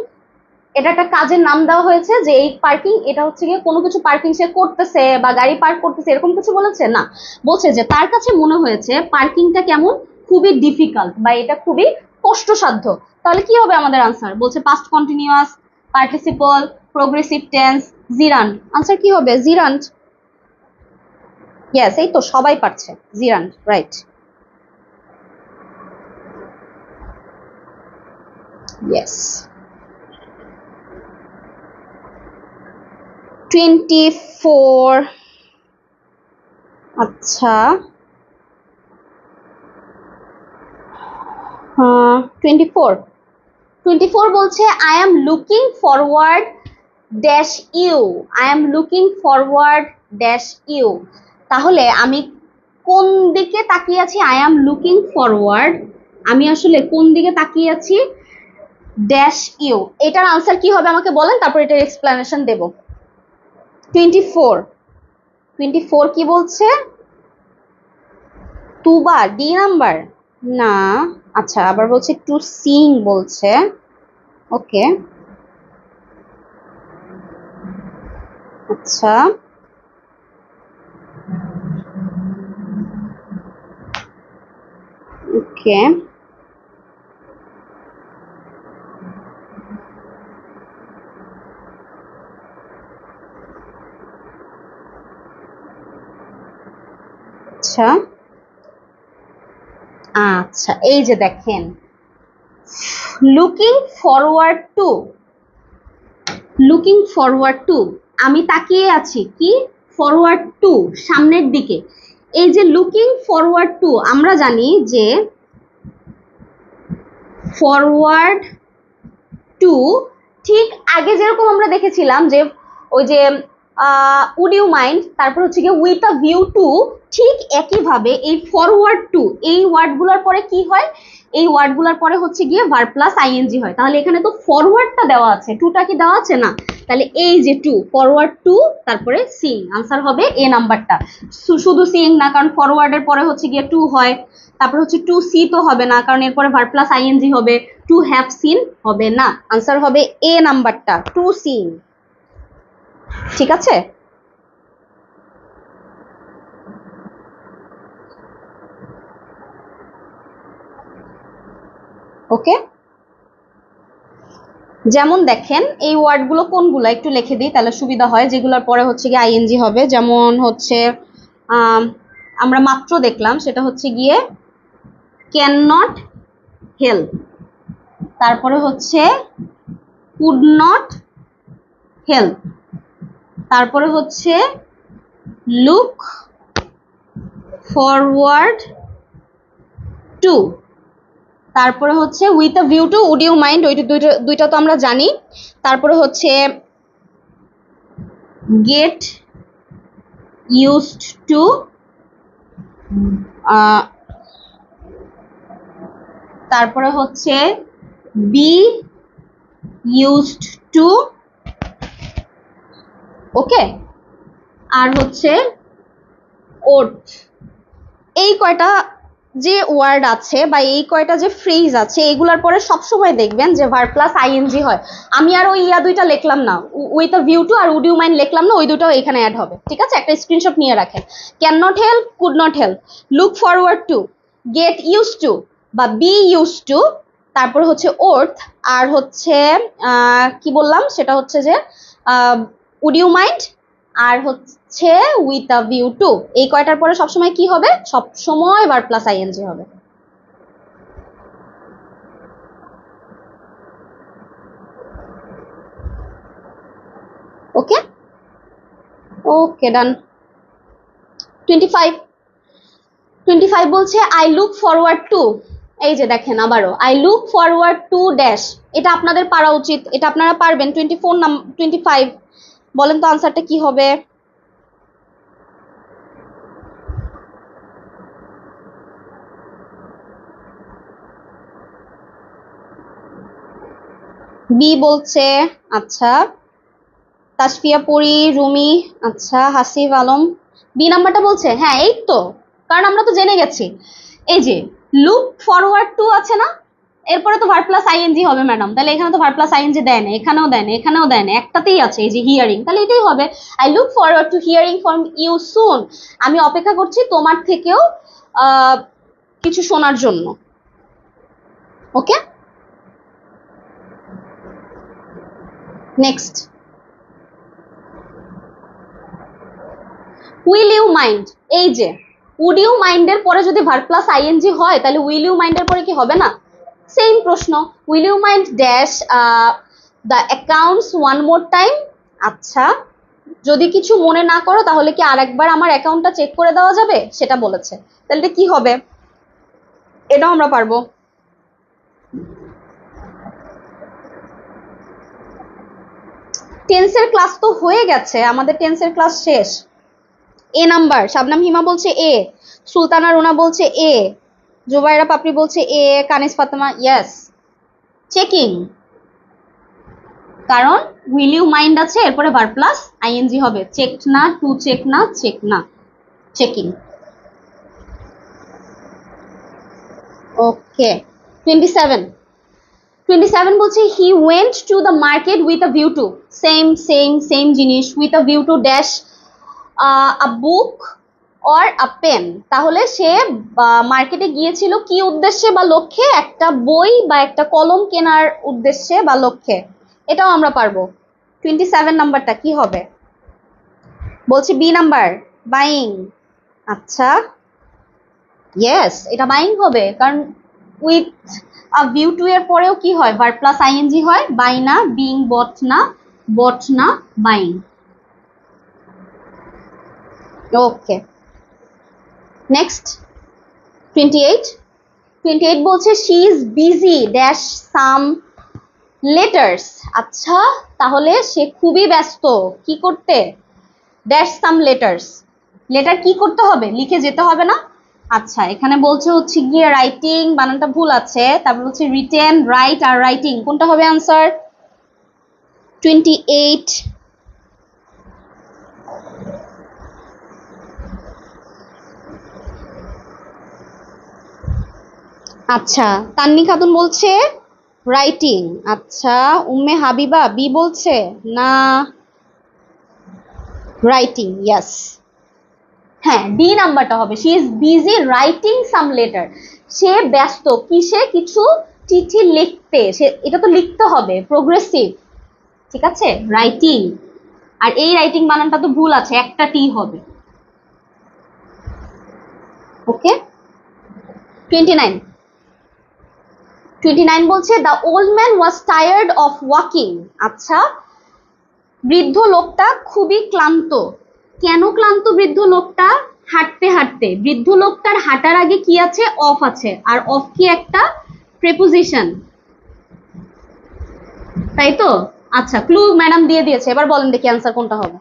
এটা একটা কাজের নাম দেওয়া হয়েছে, যে এই পার্কিং এটা হচ্ছে গিয়ে কোনো কিছু পার্কিং সে করতেছে বা গাড়ি পার্ক করতেছে, এরকম কিছু বলেছে না। বলছে যে তার কাছে মনে হয়েছে পার্কিংটা কেমন, খুবই ডিফিকাল্ট, বা এটা খুবই কষ্টসাধ্য। তাহলে কি হবে আমাদের আনসার? বলছে past continuous, participle, progressive tense, জিরান্ড। Answer কি হবে? জিরান্ড। ইয়েস, এই তো সবাই পারছে, জিরান্ড, রাইট। ইয়েস। 24. আচ্ছা, 24 বলছে I am looking forward dash you, I am looking forward dash you. তাহলে আমি কোন দিকে তাকিয়ে আছি? আই এম লুকিং ফরওয়ার্ড, আমি আসলে কোন দিকে তাকিয়ে আছি? Dash you. এটার আনসার কি হবে আমাকে বলেন, তারপর এটার এক্সপ্লেনেশন দেব। 24 কি বলছে? তুবা ডি নাম্বার না, আচ্ছা আবার বলছে টু সিং বলছে। ওকে, আচ্ছা ওকে, আচ্ছা আচ্ছা, এই যে দেখেন looking forward to, looking forward to, আমি তাকিয়ে আছি কি? ফরওয়ার্ড টু, সামনের দিকে। এই যে লুকিং ফরওয়ার্ড টু, আমরা জানি যে ফরওয়ার্ড টু ঠিক আগে যেরকম আমরা দেখেছিলাম যে ওই যে উড ইউ মাইন্ড, তারপর হচ্ছে গিয়ে উইথ আ ভিউ টু, ঠিক একইভাবে এই ফরওয়ার্ড টু এই ওয়ার্ডগুলোর পরে কি হয়? এই ওয়ার্ডগুলোর পরে হচ্ছে গিয়ে ভার্ব প্লাস আইএনজি হয়। তাহলে এখানে তো ফরওয়ার্ডটা দেওয়া আছে, টুটা কি দেওয়া আছে না? তাহলে এই যে টু, ফরওয়ার্ড টু, তারপরে সিং, আনসার হবে এ নাম্বারটা। শুধু সিং না, কারণ ফরওয়ার্ডের পরে হচ্ছে গিয়ে টু হয়, তারপর হচ্ছে টু সি তো হবে না, কারণ এরপরে ভার্ব প্লাস আইএনজি হবে, টু হ্যাভ সিন হবে না, আনসার হবে এ নাম্বারটা, টু সিন। ঠিক আছে? ওকে, যেমন দেখেন এই ওয়ার্ডগুলো কোনগুলো একটু লিখে দিই তাহলে সুবিধা হয়, যেগুলোর পরে হচ্ছে গিয়ে আইএনজি হবে। যেমন হচ্ছে আমরা মাত্র দেখলাম, সেটা হচ্ছে গিয়ে ক্যান নট হেল্প, তারপরে হচ্ছে কুড নট হেল্প, তারপরে হচ্ছে লুক ফরওয়ার্ড টু, তারপরে হচ্ছে with a view to, would you mind, ওইটা দুইটা তো আমরা জানি। তারপরে হচ্ছে গেট ইউজড টু, তারপরে হচ্ছে বি ইউজড টু, ওকে, আর হচ্ছে ওট। এই কয়টা যে ওয়ার্ড আছে বা এই কয়টা যে ফ্রেজ আছে, এগুলার পরে সবসময় দেখবেন যে ভার্ব প্লাস আইএনজি হয়। আমি আর ওই দুইটা লিখলাম না, উইথ আ ভিউ টু আর উড ইউ মাইন্ড লিখলাম না, ওই দুটাও এখানে অ্যাড হবে। ঠিক আছে, একটা স্ক্রিনশট নিয়ে রাখেন। Can not help, could not help, look forward to, get use to বা বি ইউজ টু, তারপর হচ্ছে ওর্থ, আর হচ্ছে কি বললাম সেটা হচ্ছে যে উড ইউ মাইন্ড, আর হচ্ছে উইথ আ ভিউ টু। এই কয়টার পরে সবসময় কি হবে? সবসময় ভার্ব প্লাস আইএনজি হবে। ওকে ওকে, ডান। 25 বলছে আই লুক ফরওয়ার্ড টু, এই যে দেখেন আবারও I look forward to dash, এটা আপনাদের পারা উচিত, এটা আপনারা পারবেন। 25 বলেন তো আনসারটা কি হবে? বি বলছে, আচ্ছা তাসফিয়া পরি, রুমি, আচ্ছা হাসিব আলম, বি নাম্বারটা বলছে। হ্যাঁ এই তো, কারণ আমরা তো জেনে গেছি এই যে লুক ফরওয়ার্ড টু আছে না, এরপরে তো ভার্ব প্লাস আইএনজি হবে ম্যাডাম। তাহলে এখানে তো ভার্ব প্লাস আইএনজি দেয় না, এখানেও দেয় না, এখানেও দেয় না, একটাতেই আছে এই যে হিয়ারিং, তাহলে এটাই হবে। I look forward to hearing from you soon, আমি অপেক্ষা করছি তোমার থেকেও কিছু শোনার জন্য। Okay, next will you mind, এই যে উড ইউ মাইন্ডের পরে যদি ভার্ব প্লাস আইএনজি হয় তাহলে উইল ইউ মাইন্ডের পরে কি হবে না? সেম প্রশ্ন, will you mind dash the accounts one more time. আচ্ছা, যদি কিছু মনে না করো তাহলে কি আরেকবার আমার অ্যাকাউন্টটা চেক করে দেওয়া যাবে, সেটা বলেছে। তাহলে এটা কি হবে? এটাও আমরা পারবো। টেন্সের ক্লাস তো হয়ে গেছে, আমাদের টেন্সের ক্লাস শেষ। এ নাম্বার, শাবনাম হিমা বলছে এ, সুলতানা রুনা বলছে এ, জুবাইরা পাপড়ি বলছে A, Kanis Fatema yes. Checking, কারণ উইল ইউ মাইন্ড আছে, এরপরে ভার্ব প্লাস আইএনজি হবে। চেক না, টু চেক না, চেক না, চেকিং। ওকে 27 বলছে he went to the market with a view to, same জিনিস, with a view to dash a book or a pen. তাহলে সে মার্কেটে গিয়েছিল কি উদ্দেশ্যে বা লক্ষ্যে? একটা বই বা একটা কলম কেনার উদ্দেশ্যে বা লক্ষ্যে। এটাও আমরা পারবো। 27 নাম্বারটা কি হবে? বলছি বি নাম্বার, বাইং। আচ্ছা ইয়েস, এটা বাইং হবে, কারণ উইথ আ ভিউ টু এর পরেও কি হয়? ভার্ব প্লাস আইএনজি হয়। বাই না, বিং, বট না, বাইং। ওকে নেক্সট 28 বলছে she is busy dash some letters. আচ্ছা তাহলে সে খুবই ব্যস্ত কি করতে? ড্যাশ সাম লেটার্স। লেটার কি করতে হবে? লিখে যেতে হবে না? আচ্ছা এখানে বলছে হচ্ছে গিয়ে রাইটিং, বানানটা ভুল আছে। তারপর হচ্ছে রিটেন, রাইট আর রাইটিং, কোনটা হবে আনসার? 28। আচ্ছা তান্নি খাতুন বলছে রাইটিং। আচ্ছা উম্মে হাবিবা বি বলছে না, রাইটিং ইয়েস। হ্যাঁ ডি নাম্বারটা হবে, she is busy writing some letter. সে ব্যস্ত কিসে? কিছু চিঠি লিখতে। সে এটা তো লিখতে হবে, প্রোগ্রেসিভ, ঠিক আছে, রাইটিং। আর এই রাইটিং বানানটা তো ভুল আছে, একটা টি হবে। ওকে 29 বলছে the old man was tired of walking. আচ্ছা বৃদ্ধ লোকটা খুবই ক্লান্ত। কেন ক্লান্ত বৃদ্ধ লোকটা? হাঁটতে হাঁটতে। বৃদ্ধ লোকটার হাঁটার আগে কি আছে? অফ আছে, আর অফ কি একটা প্রেপোজিশন, তাই তো? আচ্ছা ক্লু ম্যাডাম দিয়ে দিয়েছে, এবার বলেন দেখি অ্যান্সার কোনটা হবে।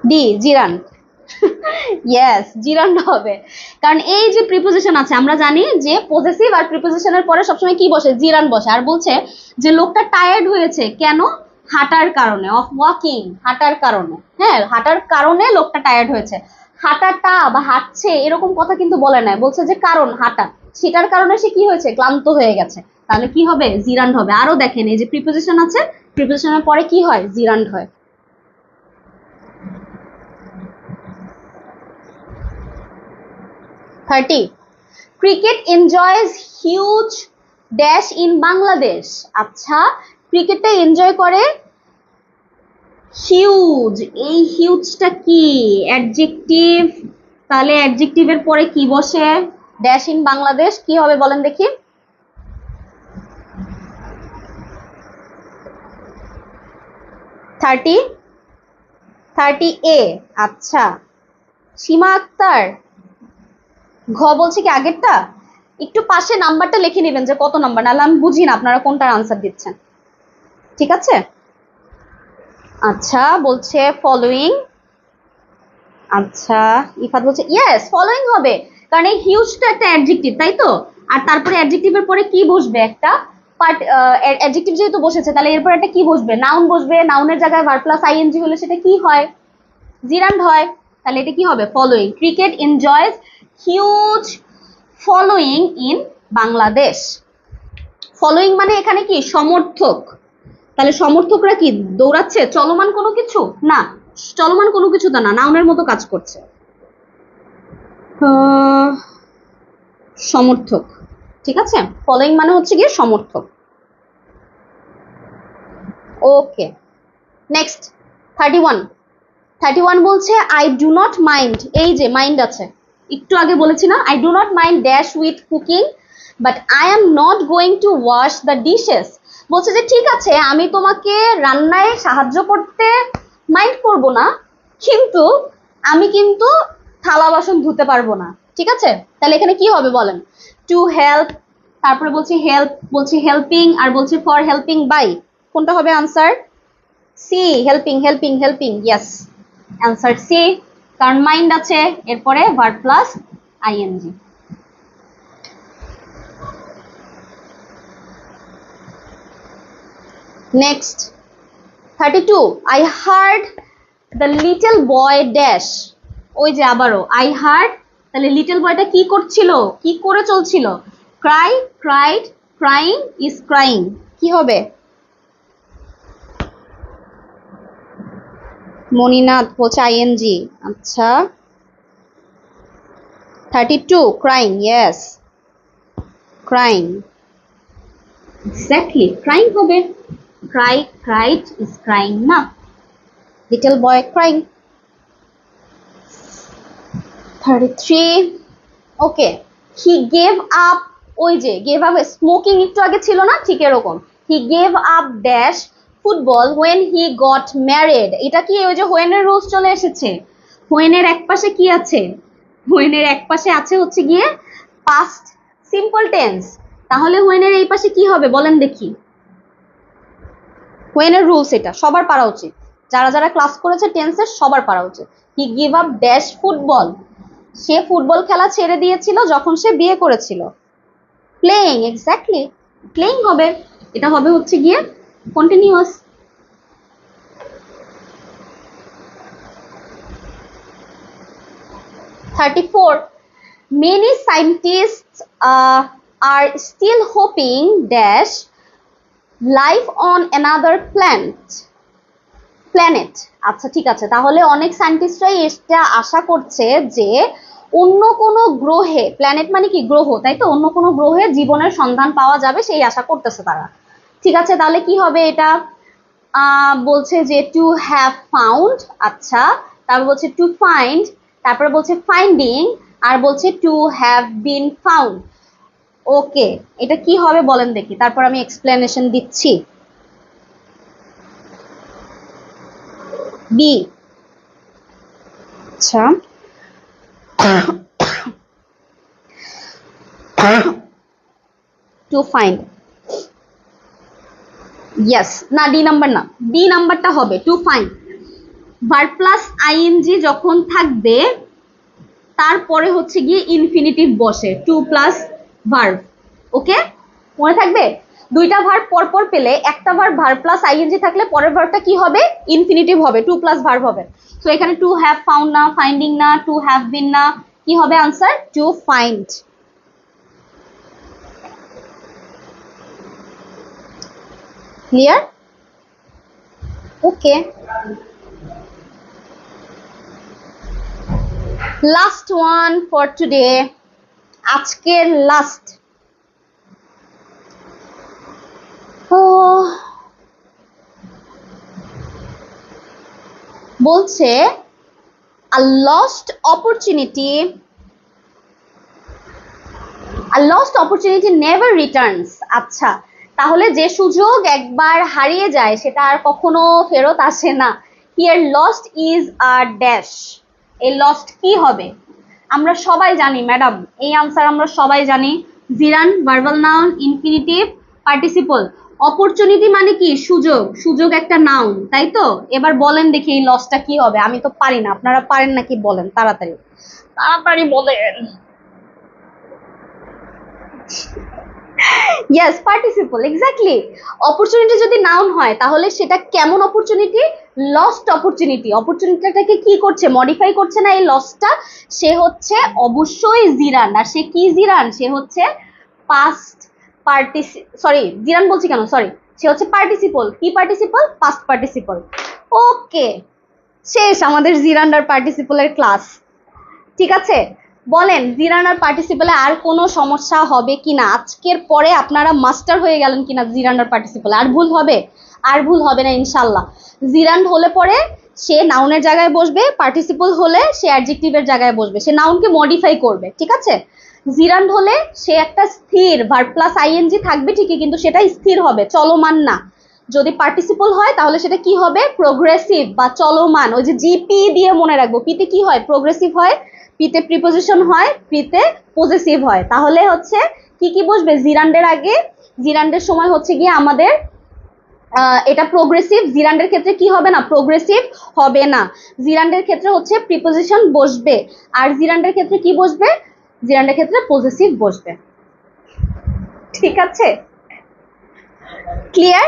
ডি, জিরান। ইয়েস জিরান হবে, কারণ এই যে প্রিপোজিশন আছে আমরা জানি যে পজেসিভ আর প্রিপোজিশনের পরে সবসময় কি বসে? জিরান বসে। আর বলছে যে লোকটা টায়ার্ড হয়েছে কেন? হাঁটার কারণে, অফ ওয়াকিং, হাঁটার কারণে। হ্যাঁ হাঁটার কারণে লোকটা টায়ার্ড হয়েছে। হাঁটাটা বা হাঁটছে এরকম কথা কিন্তু বলে নাই, বলছে যে কারণ হাঁটা, সেটার কারণে সে কি হয়েছে? ক্লান্ত হয়ে গেছে। তাহলে কি হবে? জিরান্ড হবে। আরো দেখেন এই যে প্রিপোজিশন আছে, প্রিপোজিশনের পরে কি হয়? জিরান্ড হয়। 30 cricket enjoys huge dash in Bangladesh. আচ্ছা ক্রিকেটটা এনজয় করে হিউজ, এই হিউজটা কি? অ্যাডজেক্টিভ। তাহলে অ্যাডজেক্টিভের পরে কি বসে? ড্যাশ ইন বাংলাদেশ, কি হবে বলেন দেখি? থার্টি এ। আচ্ছা সীমা আক্তার ঘ বলছে কি আগেরটা? একটু পাশে নাম্বারটা লিখে নেবেন যে কত নাম্বার, নাহলে আমি বুঝি না আপনারা কোনটার আনসার দিচ্ছেন, ঠিক আছে? আচ্ছা বলছে ফলোইং। আচ্ছা ইফাত বলছে ইয়েস ফলোইং হবে, কারণ এই হিউজটা একটা অ্যাডজেক্টিভ, তাই তো? আর তারপরে অ্যাডজেক্টিভের পরে কি বসবে? একটা পার্ট, অ্যাডজেক্টিভ যেহেতু বসেছে তাহলে এরপর একটা কি বসবে? নাউন বসবে। নাউনের জায়গায় ভার্ব প্লাস আইএনজি হলে সেটা কি হয়? জিরান্ড হয়। তাহলে এটা কি হবে? Following. Cricket enjoys huge following in Bangladesh. Following মানে এখানে কি? সমর্থক। তাহলে সমর্থকরা কি দৌড়াচ্ছে? চলমান কোনো কিছু না, চলমান কোনো কিছু তো না, নাউনের মতো কাজ করছে। সমর্থক, ঠিক আছে? ফলোইং মানে হচ্ছে গিয়ে সমর্থক। ওকে নেক্সট 31 বলছে আই ডু নট মাইন্ড। এই যে মাইন্ড আছে, একটু আগে বলেছি না, I do not mind dash with cooking but I am not going to wash the dishes. বলছে যে ঠিক আছে আমি তোমাকে রান্নায় সাহায্য করতে মাইন্ড করব না, কিন্তু আমি কিন্তু থালা বাসন ধুতে পারবো না, ঠিক আছে? তাহলে এখানে কি হবে বলেন? টু হেল্প তারপরে বলছি হেল্প, বলছি হেল্পিং, আর বলছি ফর হেল্পিং বাই। কোনটা হবে answer? C, helping helping helping. Yes, answer C, কারণ মাইন্ড আছে, এরপরে verb plus ING. Next 32, I heard the little boy dash। ওই যে আবারও I heard, তাহলে লিটল বয়টা কি করছিল, কি করে চলছিল? cry, cried, crying is crying। কি হবে? মনিনাথ বলছে আইএনজি। আচ্ছা 32, crying, yes, crying, exactly, crying হবে। cry, cried is crying না, little boy crying। 33, okay, he gave up, ওই যে gave up smoking একটু আগে ছিল না, ঠিক এরকম he gave up dash football when he got married। এটা কি ওই যে when এর রুলস চলে এসেছে। when এর একপাশে কি আছে? when এর একপাশে আছে হচ্ছে গিয়ে past simple tense, তাহলে when এর এই পাশে কি হবে বলেন দেখি। when এর রুলস এটা সবার পারা উচিত, যারা যারা ক্লাস করেছে টেন্সের সবার পারা উচিত। he gave up dash football, say football খেলা ছেড়ে দিয়েছিল যখন সে বিয়ে করেছিল। প্লেইং, এক্স্যাক্টলি, প্লেইং হবে। এটা হবে হচ্ছে গিয়ে continuous. 34, many scientists are still hoping dash life on another planet। আচ্ছা ঠিক আছে, তাহলে অনেক সায়েন্টিস্টরাই এটা আশা করছে যে অন্য কোনো গ্রহে, প্ল্যানেট মানে কি গ্রহ, তাই তো, অন্য কোনো গ্রহে জীবনের সন্ধান পাওয়া যাবে সেই আশা করতেছে তারা। ঠিক আছে, তাহলে কি হবে এটা? বলছে যে টু হ্যাভ ফাউন্ড, আচ্ছা, তারপর বলছে টু ফাইন্ড, তারপরে বলছে ফাইন্ডিং, আর বলছে টু হ্যাভ বিন ফাউন্ড। ওকে, এটা কি হবে বলেন দেখি, তারপর আমি এক্সপ্লেনেশন দিচ্ছি। বি, আচ্ছা টু ফাইন্ড, ইয়েস, না ডি নাম্বার না, বি নাম্বারটা হবে to find. Verb plus ING যখন থাকবে তারপরে হচ্ছে গিয়ে ইনফিনিটিভ বসে, টু প্লাস ভার্ব। ওকে, মনে থাকবে? দুইটা ভার্ব পরপর পেলে একটা ভার্ব প্লাস আইএনজি থাকলে পরের ভার্বটা কি হবে? ইনফিনিটিভ হবে, টু প্লাস ভার্ব হবে। সো এখানে টু হ্যাভ ফাউন্ড না, ফাইন্ডিং না, টু হ্যাভ বিন না, কি হবে answer? To find. Clear? Okay, last one for today, আজকের লাস্ট। বলছে a lost opportunity never returns। আচ্ছা, তাহলে যে সুযোগ একবার হারিয়ে যায় সেটা আর কখনো ফেরত আসে না। here lost is a dash, এই লস্ট কি হবে? আমরা সবাই জানি ম্যাডাম, এই আনসার আমরা সবাই জানি। Gerund, verbal noun, infinitive, participle. Opportunity মানে কি? সুযোগ, সুযোগ একটা নাউন, তাই তো? এবার বলেন দেখি এই লসটা কি হবে। আমি তো পারি না, আপনারা পারেন নাকি বলেন, তাড়াতাড়ি তাড়াতাড়ি বলেন। Yes, participle, exactly. অপরচুনিটি যদি নাউন হয় তাহলে সেটা কেমন অপরচুনিটি? Lost opportunity. অপরচুনিটিটাকে কি করছে? মডিফাই করছে না এই লসটা। সে হচ্ছে অবশ্যই জিরান, আর সে কি জিরান? সে হচ্ছে পাস্ট সরি, জিরান বলছি কেন, সরি, সে হচ্ছে পার্টিসিপল। কি পার্টিসিপল? Past participle. ওকে, শেষ আমাদের জিরান আর পার্টিসিপলের ক্লাস। ঠিক আছে, বলেন জিরান আর পার্টিসিপলে আর কোনো সমস্যা হবে কিনা? আজকের পরে আপনারা মাস্টার হয়ে গেলেন কিনা জিরান আর পার্টিসিপলে? আর ভুল হবে? আর ভুল হবে না ইনশাল্লাহ। জিরান হলে পরে সে নাউনের জায়গায় বসবে, পার্টিসিপল হলে সে অ্যাডজেক্টিভের জায়গায় বসবে, সে নাউনকে মডিফাই করবে। ঠিক আছে, জিরান হলে সে একটা স্থির, ভার্ব প্লাস আইএনজি থাকবে ঠিকই, কিন্তু সেটা স্থির হবে, চলমান না। যদি পার্টিসিপল হয় তাহলে সেটা কি হবে? প্রোগ্রেসিভ বা চলমান। ওই যে জিপি দিয়ে মনে রাখবো, পিতে কি হয়? প্রোগ্রেসিভ হয়, পিতে প্রিপোজিশন হয়, পিতে পজেসিভ হয়। তাহলে হচ্ছে কি কি বসবে জিরান্ডের আগে? জিরান্ডের সময় হচ্ছে গিয়ে আমাদের এটা প্রোগ্রেসিভ, জিরান্ডের ক্ষেত্রে কি হবে না? প্রোগ্রেসিভ হবে না। জিরান্ডের ক্ষেত্রে হচ্ছে প্রিপোজিশন বসবে, আর জিরান্ডের ক্ষেত্রে কি বসবে? জিরান্ডের ক্ষেত্রে পজেসিভ বসবে। ঠিক আছে, ক্লিয়ার?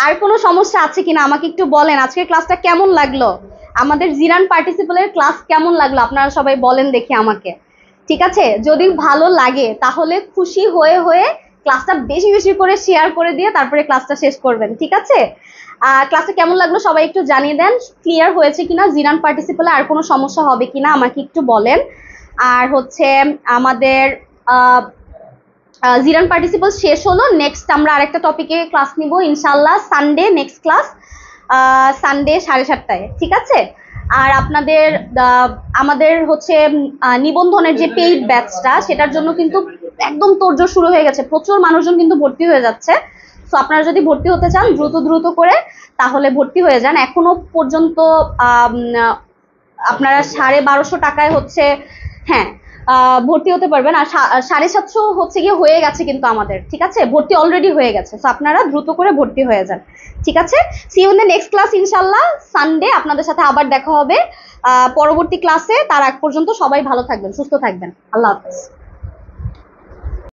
আর কোনো সমস্যা আছে কিনা আমাকে একটু বলেন। আজকের ক্লাসটা কেমন লাগলো? আমাদের জিরান পার্টিসিপলের ক্লাস কেমন লাগলো আপনারা সবাই বলেন দেখি আমাকে। ঠিক আছে, যদি ভালো লাগে তাহলে খুশি হয়ে হয়ে ক্লাসটা বেশি বেশি করে শেয়ার করে দিয়ে তারপরে ক্লাসটা শেষ করবেন। ঠিক আছে, ক্লাসটা কেমন লাগলো সবাই একটু জানিয়ে দেন। ক্লিয়ার হয়েছে কিনা, জিরান পার্টিসিপলে আর কোনো সমস্যা হবে কিনা আমাকে একটু বলেন। আর হচ্ছে আমাদের জিরান পার্টিসিপল শেষ হলো, নেক্সট আমরা আরেকটা টপিকে ক্লাস নিব ইনশাল্লাহ সানডে, নেক্সট ক্লাস সানডে 7:30টায়। ঠিক আছে, আর আপনাদের আমাদের হচ্ছে নিবন্ধনের যে পেইড ব্যাচটা সেটার জন্য কিন্তু একদম তোড়জোড় শুরু হয়ে গেছে, প্রচুর মানুষজন কিন্তু ভর্তি হয়ে যাচ্ছে। তো আপনারা যদি ভর্তি হতে চান দ্রুত দ্রুত করে তাহলে ভর্তি হয়ে যান। এখনো পর্যন্ত আপনারা 1250 টাকায় হচ্ছে, হ্যাঁ ভর্তি হতে পারবেন। আর 750 হচ্ছে গিয়ে হয়ে গেছে কিন্তু আমাদের। ঠিক আছে, ভর্তি অলরেডি হয়ে গেছে, তো আপনারা দ্রুত করে ভর্তি হয়ে যান। ঠিক আছে, see you in the next class ইনশাল্লাহ সানডে। আপনাদের সাথে আবার দেখা হবে পরবর্তী ক্লাসে। তার আগ পর্যন্ত সবাই ভালো থাকবেন, সুস্থ থাকবেন। আল্লাহ হাফেজ।